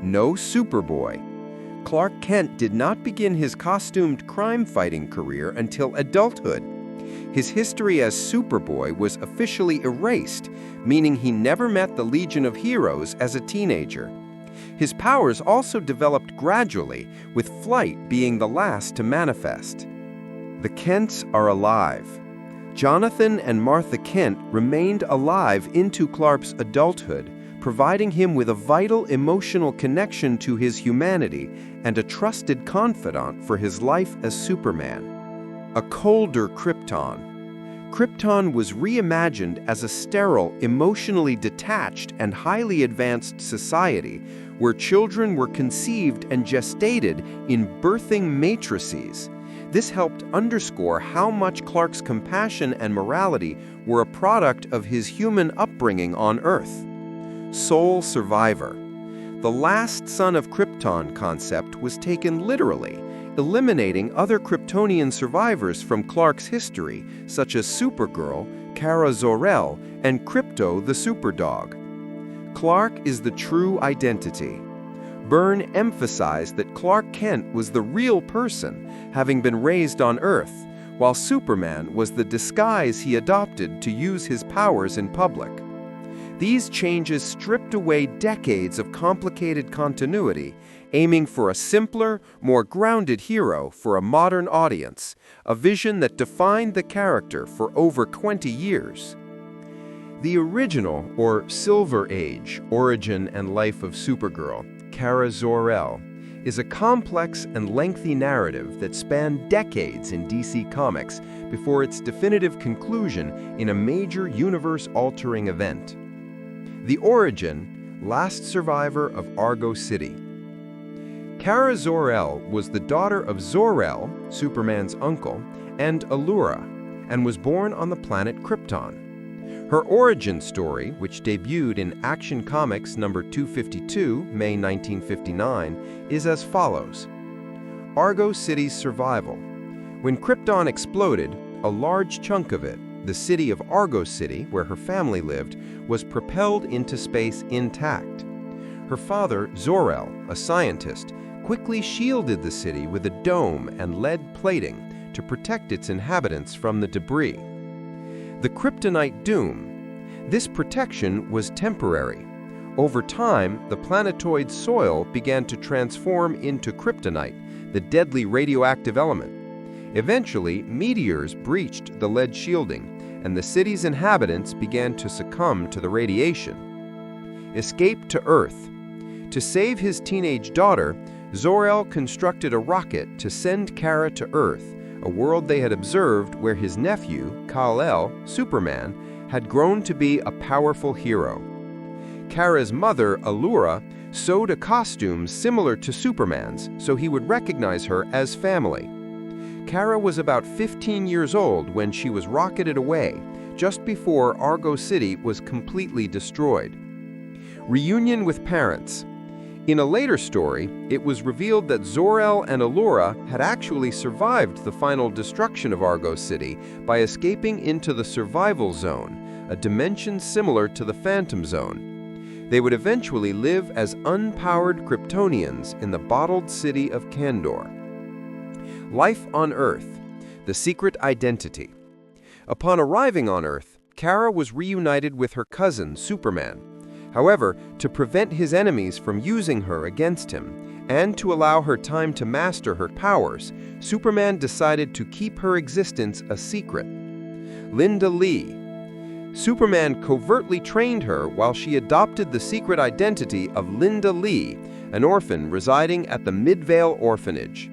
no Superboy. Clark Kent did not begin his costumed crime-fighting career until adulthood. His history as Superboy was officially erased, meaning he never met the Legion of Heroes as a teenager. His powers also developed gradually, with flight being the last to manifest. The Kents are alive. Jonathan and Martha Kent remained alive into Clark's adulthood, providing him with a vital emotional connection to his humanity and a trusted confidant for his life as Superman. A colder Krypton. Krypton was reimagined as a sterile, emotionally detached, and highly advanced society where children were conceived and gestated in birthing matrices. This helped underscore how much Clark's compassion and morality were a product of his human upbringing on Earth. Sole survivor. The last son of Krypton concept was taken literally, eliminating other Kryptonian survivors from Clark's history, such as Supergirl, Kara Zor-El, and Krypto the Superdog. Clark is the true identity. Byrne emphasized that Clark Kent was the real person, having been raised on Earth, while Superman was the disguise he adopted to use his powers in public. These changes stripped away decades of complicated continuity, aiming for a simpler, more grounded hero for a modern audience, a vision that defined the character for over 20 years. The original, or Silver Age, origin and life of Supergirl, Kara Zor-El, is a complex and lengthy narrative that spanned decades in DC Comics before its definitive conclusion in a major universe-altering event. The origin, last survivor of Argo City. Kara Zor-El was the daughter of Zor-El, Superman's uncle, and Allura, and was born on the planet Krypton. Her origin story, which debuted in Action Comics number 252, May 1959, is as follows. Argo City's survival. When Krypton exploded, a large chunk of it, the city of Argo City, where her family lived, was propelled into space intact. Her father, Zor-El, a scientist, quickly shielded the city with a dome and lead plating to protect its inhabitants from the debris. The Kryptonite Doom. This protection was temporary. Over time, the planetoid's soil began to transform into kryptonite, the deadly radioactive element. Eventually, meteors breached the lead shielding, and the city's inhabitants began to succumb to the radiation. Escape to Earth. To save his teenage daughter, Zor-El constructed a rocket to send Kara to Earth, a world they had observed where his nephew, Kal-El, Superman, had grown to be a powerful hero. Kara's mother, Allura, sewed a costume similar to Superman's so he would recognize her as family. Kara was about 15 years old when she was rocketed away, just before Argo City was completely destroyed. Reunion with parents. In a later story, it was revealed that Zor-El and Allura had actually survived the final destruction of Argo City by escaping into the Survival Zone, a dimension similar to the Phantom Zone. They would eventually live as unpowered Kryptonians in the bottled city of Kandor. Life on Earth. The secret identity. Upon arriving on Earth, Kara was reunited with her cousin, Superman. However, to prevent his enemies from using her against him, and to allow her time to master her powers, Superman decided to keep her existence a secret. Linda Lee. Superman covertly trained her while she adopted the secret identity of Linda Lee, an orphan residing at the Midvale Orphanage.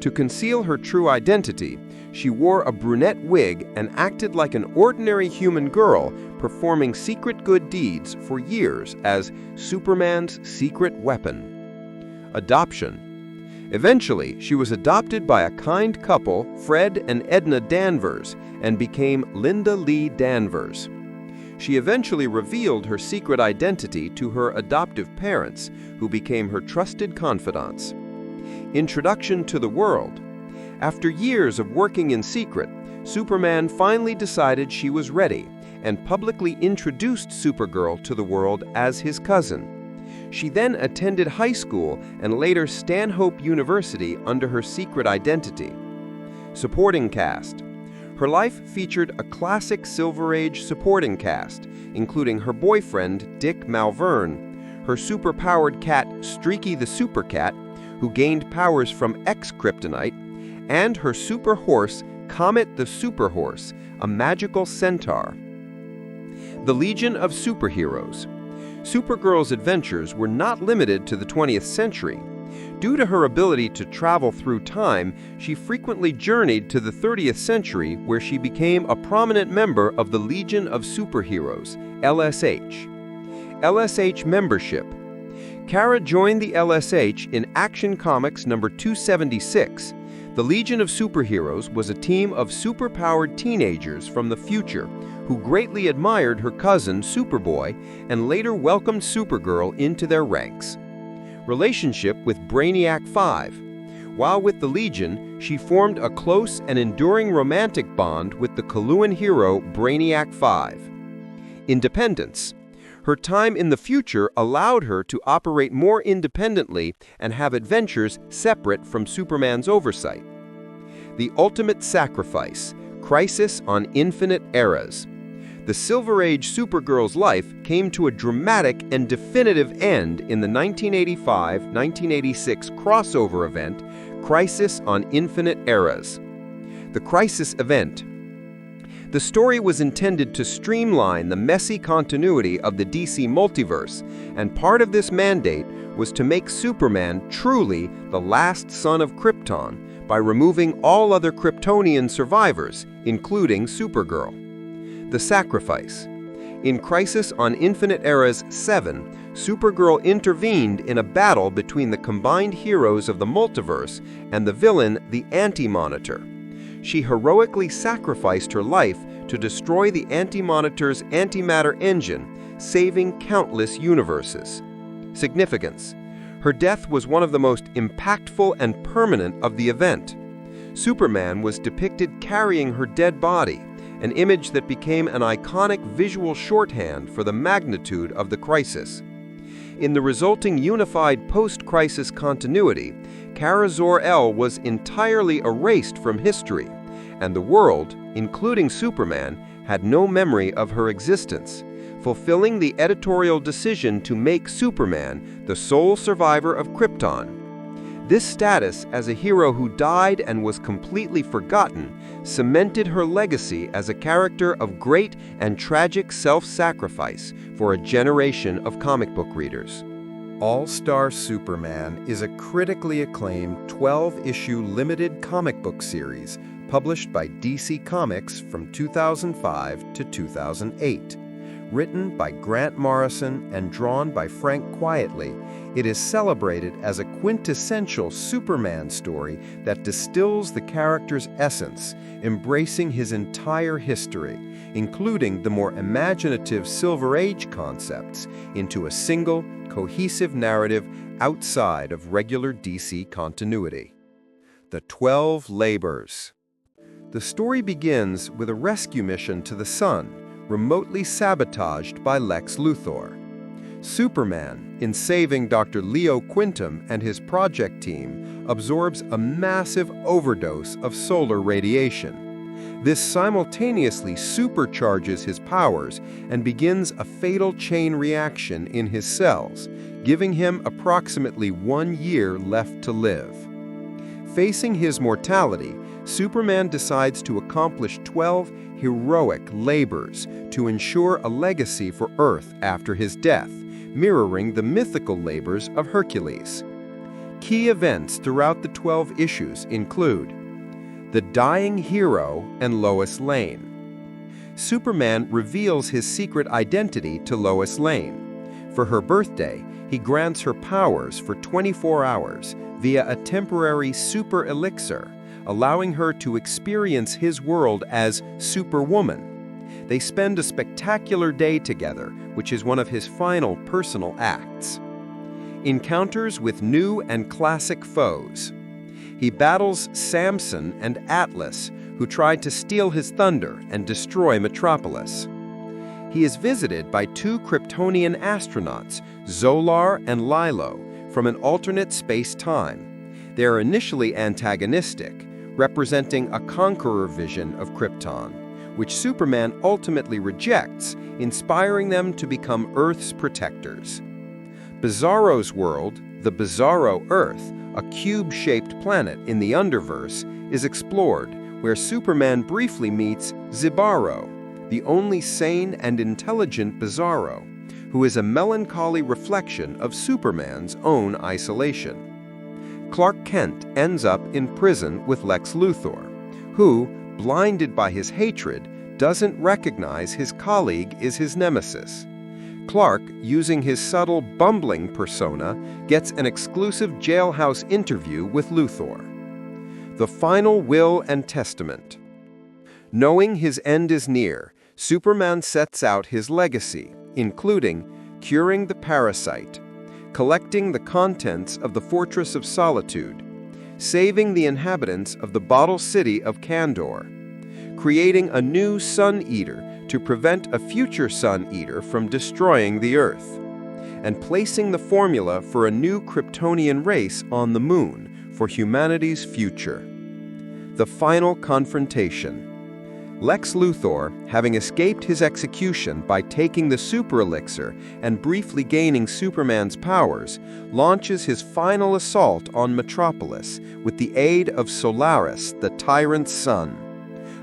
To conceal her true identity, she wore a brunette wig and acted like an ordinary human girl, performing secret good deeds for years as Superman's secret weapon. adoption. Eventually, she was adopted by a kind couple, Fred and Edna Danvers, and became Linda Lee Danvers. She eventually revealed her secret identity to her adoptive parents, who became her trusted confidants. Introduction to the world. After years of working in secret, Superman finally decided she was ready and publicly introduced Supergirl to the world as his cousin. She then attended high school and later Stanhope University under her secret identity. Supporting cast. Her life featured a classic Silver Age supporting cast, including her boyfriend, Dick Malvern, her superpowered cat, Streaky the Super Cat, who gained powers from X-Kryptonite, and her super horse, Comet the Super Horse, a magical centaur. The Legion of Superheroes. Supergirl's adventures were not limited to the 20th century. Due to her ability to travel through time, she frequently journeyed to the 30th century, where she became a prominent member of the Legion of Superheroes, LSH. LSH membership. Kara joined the LSH in Action Comics number 276. The Legion of Superheroes was a team of superpowered teenagers from the future who greatly admired her cousin Superboy and later welcomed Supergirl into their ranks. Relationship with Brainiac 5. While with the Legion, she formed a close and enduring romantic bond with the Kaluan hero Brainiac 5. Independence. Her time in the future allowed her to operate more independently and have adventures separate from Superman's oversight. The Ultimate Sacrifice. Crisis on Infinite Eras. The Silver Age Supergirl's life came to a dramatic and definitive end in the 1985-1986 crossover event, Crisis on Infinite Eras. The Crisis event. The story was intended to streamline the messy continuity of the DC multiverse, and part of this mandate was to make Superman truly the last son of Krypton by removing all other Kryptonian survivors, including Supergirl. The Sacrifice. In Crisis on Infinite Eras 7, Supergirl intervened in a battle between the combined heroes of the multiverse and the villain, the Anti-Monitor. She heroically sacrificed her life to destroy the Anti-Monitor's antimatter engine, saving countless universes. Significance. Her death was one of the most impactful and permanent of the event. Superman was depicted carrying her dead body, an image that became an iconic visual shorthand for the magnitude of the crisis. In the resulting unified post-crisis continuity, Kara Zor-El was entirely erased from history, and the world, including Superman, had no memory of her existence, fulfilling the editorial decision to make Superman the sole survivor of Krypton. This status as a hero who died and was completely forgotten cemented her legacy as a character of great and tragic self-sacrifice for a generation of comic book readers. All-Star Superman is a critically acclaimed 12-issue limited comic book series published by DC Comics from 2005 to 2008. Written by Grant Morrison and drawn by Frank Quitely, it is celebrated as a quintessential Superman story that distills the character's essence, embracing his entire history, including the more imaginative Silver Age concepts, into a single, cohesive narrative outside of regular DC continuity. The 12 Labors. The story begins with a rescue mission to the Sun, remotely sabotaged by Lex Luthor. Superman, in saving Dr. Leo Quintum and his project team, absorbs a massive overdose of solar radiation. This simultaneously supercharges his powers and begins a fatal chain reaction in his cells, giving him approximately 1 year left to live. Facing his mortality, Superman decides to accomplish 12 heroic labors to ensure a legacy for Earth after his death, mirroring the mythical labors of Hercules. Key events throughout the 12 issues include the dying hero and Lois Lane. Superman reveals his secret identity to Lois Lane. For her birthday, He grants her powers for 24 hours via a temporary super elixir, allowing her to experience his world as Superwoman. They spend a spectacular day together, which is one of his final personal acts. Encounters with new and classic foes. He battles Samson and Atlas, who tried to steal his thunder and destroy Metropolis. He is visited by two Kryptonian astronauts, Zolar and Lilo, from an alternate space-time. They are initially antagonistic, representing a conqueror vision of Krypton, which Superman ultimately rejects, inspiring them to become Earth's protectors. Bizarro's world, the Bizarro Earth, a cube-shaped planet in the Underverse, is explored, where Superman briefly meets Zibarro, the only sane and intelligent Bizarro, who is a melancholy reflection of Superman's own isolation. Clark Kent ends up in prison with Lex Luthor, who, blinded by his hatred, doesn't recognize his colleague is his nemesis. Clark, using his subtle, bumbling persona, gets an exclusive jailhouse interview with Luthor. The final will and testament. Knowing his end is near, Superman sets out his legacy, including curing the parasite, collecting the contents of the Fortress of Solitude, saving the inhabitants of the Bottle City of Kandor, creating a new Sun Eater to prevent a future Sun Eater from destroying the Earth, and placing the formula for a new Kryptonian race on the Moon for humanity's future. The final confrontation. Lex Luthor, having escaped his execution by taking the super elixir and briefly gaining Superman's powers, launches his final assault on Metropolis with the aid of Solaris, the tyrant's son.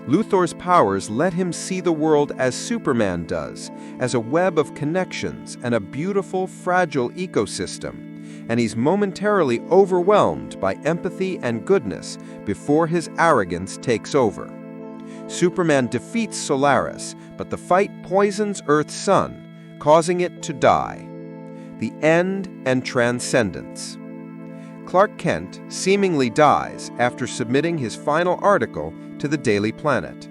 Luthor's powers let him see the world as Superman does, as a web of connections and a beautiful, fragile ecosystem, and he's momentarily overwhelmed by empathy and goodness before his arrogance takes over. Superman defeats Solaris, but the fight poisons Earth's sun, causing it to die. The end and transcendence. Clark Kent seemingly dies after submitting his final article to the Daily Planet.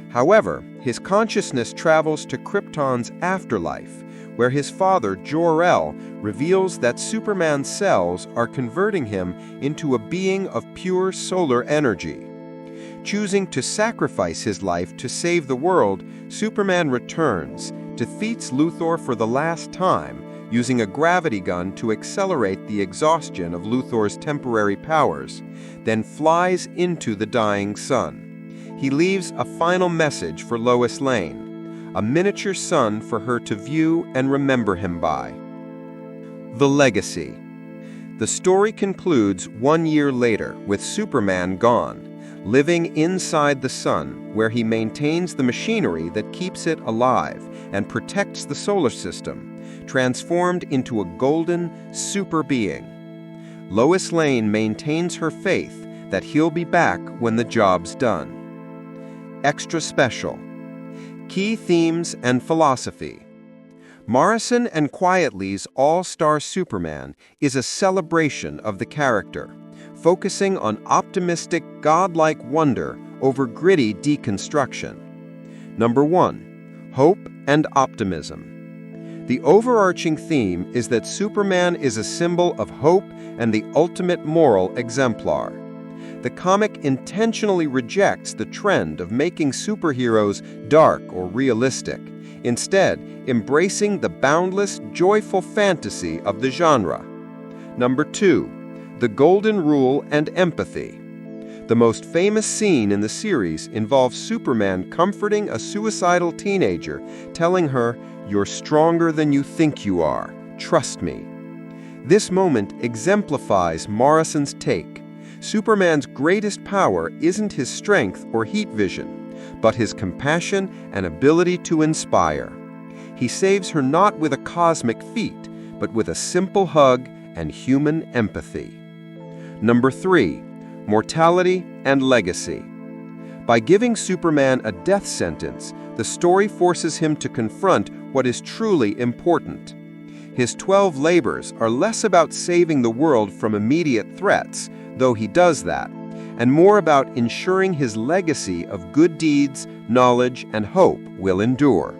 However, his consciousness travels to Krypton's afterlife, where his father, Jor-El, reveals that Superman's cells are converting him into a being of pure solar energy. Choosing to sacrifice his life to save the world, Superman returns, defeats Luthor for the last time, using a gravity gun to accelerate the exhaustion of Luthor's temporary powers, then flies into the dying sun. He leaves a final message for Lois Lane, a miniature sun for her to view and remember him by. The legacy. The story concludes 1 year later with Superman gone, living inside the sun, where he maintains the machinery that keeps it alive and protects the solar system, transformed into a golden super being. Lois Lane maintains her faith that he'll be back when the job's done. Extra special. Key themes and philosophy. Morrison and Quietly's All-Star Superman is a celebration of the character, focusing on optimistic, godlike wonder over gritty deconstruction. Number 1. Hope and optimism. The overarching theme is that Superman is a symbol of hope and the ultimate moral exemplar. The comic intentionally rejects the trend of making superheroes dark or realistic, instead embracing the boundless, joyful fantasy of the genre. Number 2. The Golden Rule and empathy. The most famous scene in the series involves Superman comforting a suicidal teenager, telling her, "You're stronger than you think you are. Trust me." This moment exemplifies Morrison's take. Superman's greatest power isn't his strength or heat vision, but his compassion and ability to inspire. He saves her not with a cosmic feat, but with a simple hug and human empathy. Number 3. Mortality and legacy. By giving Superman a death sentence, the story forces him to confront what is truly important. His 12 labors are less about saving the world from immediate threats, though he does that, and more about ensuring his legacy of good deeds, knowledge, and hope will endure.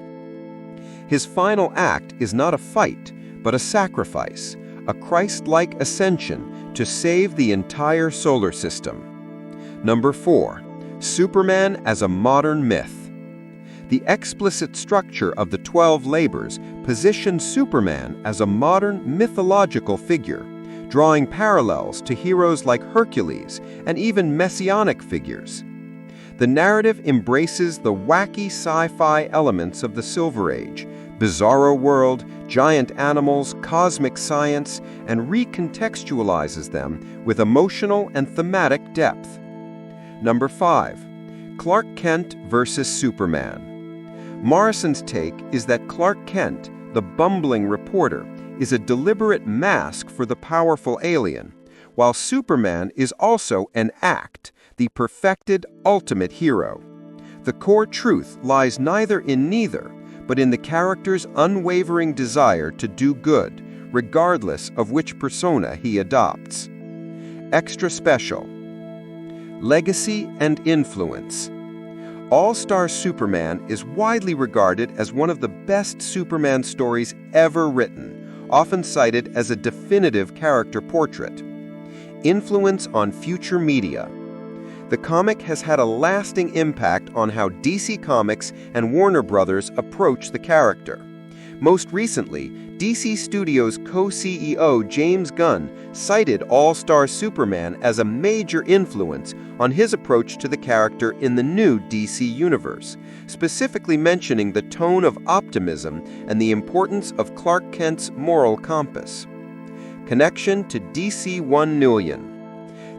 His final act is not a fight, but a sacrifice, a Christ-like ascension to save the entire solar system. Number 4. Superman as a modern myth. The explicit structure of the 12 labors positions Superman as a modern mythological figure, drawing parallels to heroes like Hercules and even messianic figures. The narrative embraces the wacky sci-fi elements of the Silver Age, bizarro world, giant animals, cosmic science, and recontextualizes them with emotional and thematic depth. Number 5. Clark Kent versus Superman. Morrison's take is that Clark Kent, the bumbling reporter, is a deliberate mask for the powerful alien, while Superman is also an act, the perfected ultimate hero. The core truth lies neither in neither, but in the character's unwavering desire to do good, regardless of which persona he adopts. Extra special. Legacy and influence. All-Star Superman is widely regarded as one of the best Superman stories ever written, often cited as a definitive character portrait. Influence on future media. The comic has had a lasting impact on how DC Comics and Warner Brothers approach the character. Most recently, DC Studios co-CEO James Gunn cited All-Star Superman as a major influence on his approach to the character in the new DC universe, specifically mentioning the tone of optimism and the importance of Clark Kent's moral compass. Connection to DC 1 million.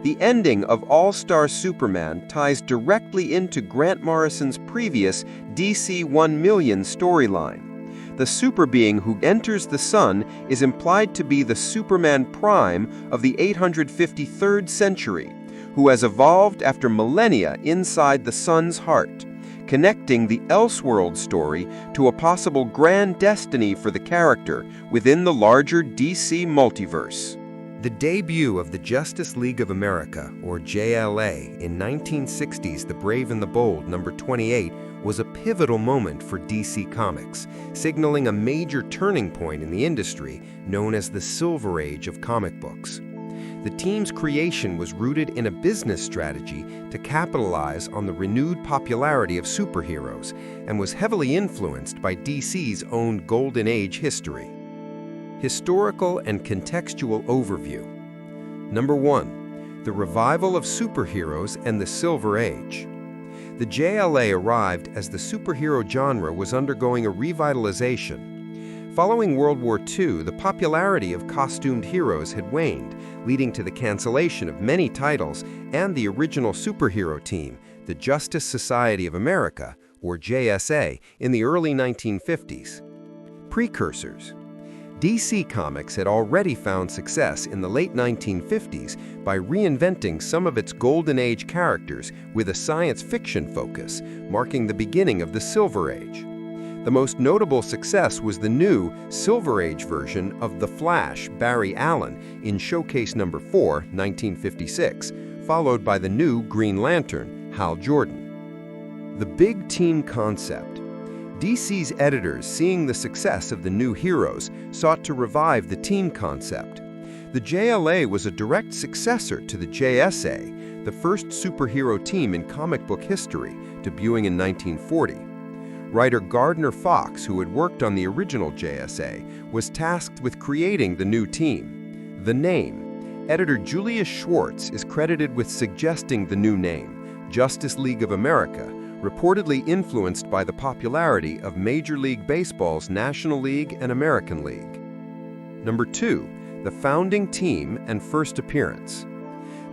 The ending of All-Star Superman ties directly into Grant Morrison's previous DC 1 million storyline. The super being who enters the sun is implied to be the Superman Prime of the 853rd century, who has evolved after millennia inside the sun's heart, connecting the Elseworld story to a possible grand destiny for the character within the larger DC multiverse. The debut of the Justice League of America, or JLA, in 1960's The Brave and the Bold, number 28, was a pivotal moment for DC Comics, signaling a major turning point in the industry known as the Silver Age of comic books. The team's creation was rooted in a business strategy to capitalize on the renewed popularity of superheroes and was heavily influenced by DC's own Golden Age history. Historical and contextual overview. Number 1. The revival of superheroes and the Silver Age. The JLA arrived as the superhero genre was undergoing a revitalization. Following World War II, the popularity of costumed heroes had waned, leading to the cancellation of many titles and the original superhero team, the Justice Society of America, or JSA, in the early 1950s. Precursors. DC Comics had already found success in the late 1950s by reinventing some of its Golden Age characters with a science fiction focus, marking the beginning of the Silver Age. The most notable success was the new Silver Age version of The Flash, Barry Allen, in Showcase number 4, 1956, followed by the new Green Lantern, Hal Jordan. The big team concept. DC's editors, seeing the success of the new heroes, sought to revive the team concept. The JLA was a direct successor to the JSA, the first superhero team in comic book history, debuting in 1940. Writer Gardner Fox, who had worked on the original JSA, was tasked with creating the new team. The name. Editor Julius Schwartz is credited with suggesting the new name, Justice League of America, reportedly influenced by the popularity of Major League Baseball's National League and American League. Number 2. The founding team and first appearance.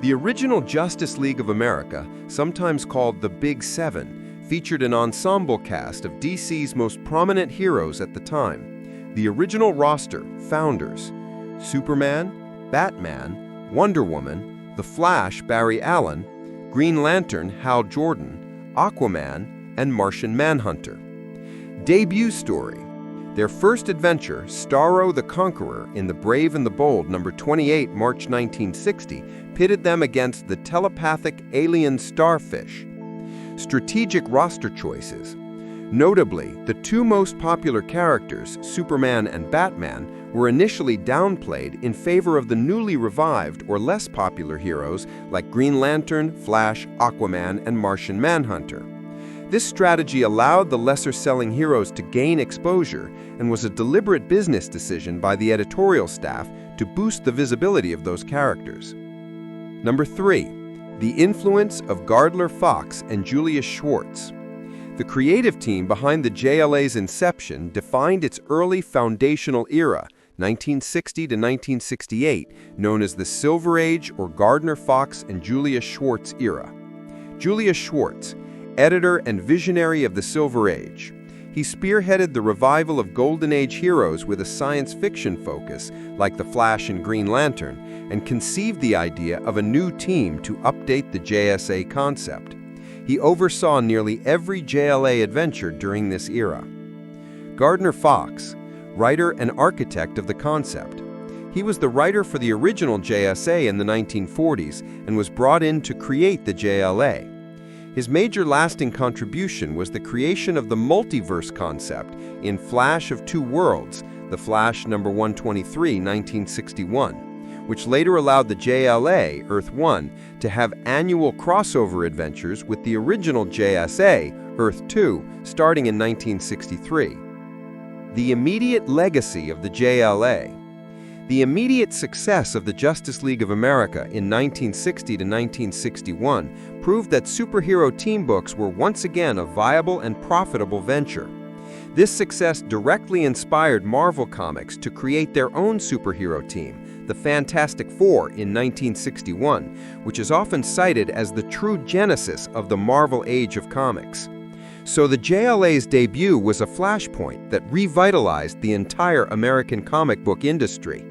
The original Justice League of America, sometimes called the Big Seven, featured an ensemble cast of DC's most prominent heroes at the time. The original roster, founders: Superman, Batman, Wonder Woman, The Flash, Barry Allen, Green Lantern, Hal Jordan, Aquaman, and Martian Manhunter. Debut story. Their first adventure, Starro the Conqueror in The Brave and the Bold, number 28, March 1960, pitted them against the telepathic alien starfish. Strategic roster choices. Notably, the two most popular characters, Superman and Batman, were initially downplayed in favor of the newly revived or less popular heroes like Green Lantern, Flash, Aquaman, and Martian Manhunter. This strategy allowed the lesser-selling heroes to gain exposure and was a deliberate business decision by the editorial staff to boost the visibility of those characters. Number 3. The influence of Gardner Fox and Julius Schwartz. The creative team behind the JLA's inception defined its early foundational era, 1960 to 1968, known as the Silver Age or Gardner Fox and Julius Schwartz era. Julius Schwartz, editor and visionary of the Silver Age. He spearheaded the revival of Golden Age heroes with a science fiction focus, like the Flash and Green Lantern, and conceived the idea of a new team to update the JSA concept. He oversaw nearly every JLA adventure during this era. Gardner Fox, writer and architect of the concept. He was the writer for the original JSA in the 1940s and was brought in to create the JLA. His major lasting contribution was the creation of the multiverse concept in Flash of Two Worlds, The Flash number 123, 1961, which later allowed the JLA, Earth 1, to have annual crossover adventures with the original JSA, Earth 2, starting in 1963. The immediate legacy of the JLA. The immediate success of the Justice League of America in 1960 to 1961 proved that superhero team books were once again a viable and profitable venture. This success directly inspired Marvel Comics to create their own superhero team, the Fantastic Four, in 1961, which is often cited as the true genesis of the Marvel Age of comics. So the JLA's debut was a flashpoint that revitalized the entire American comic book industry.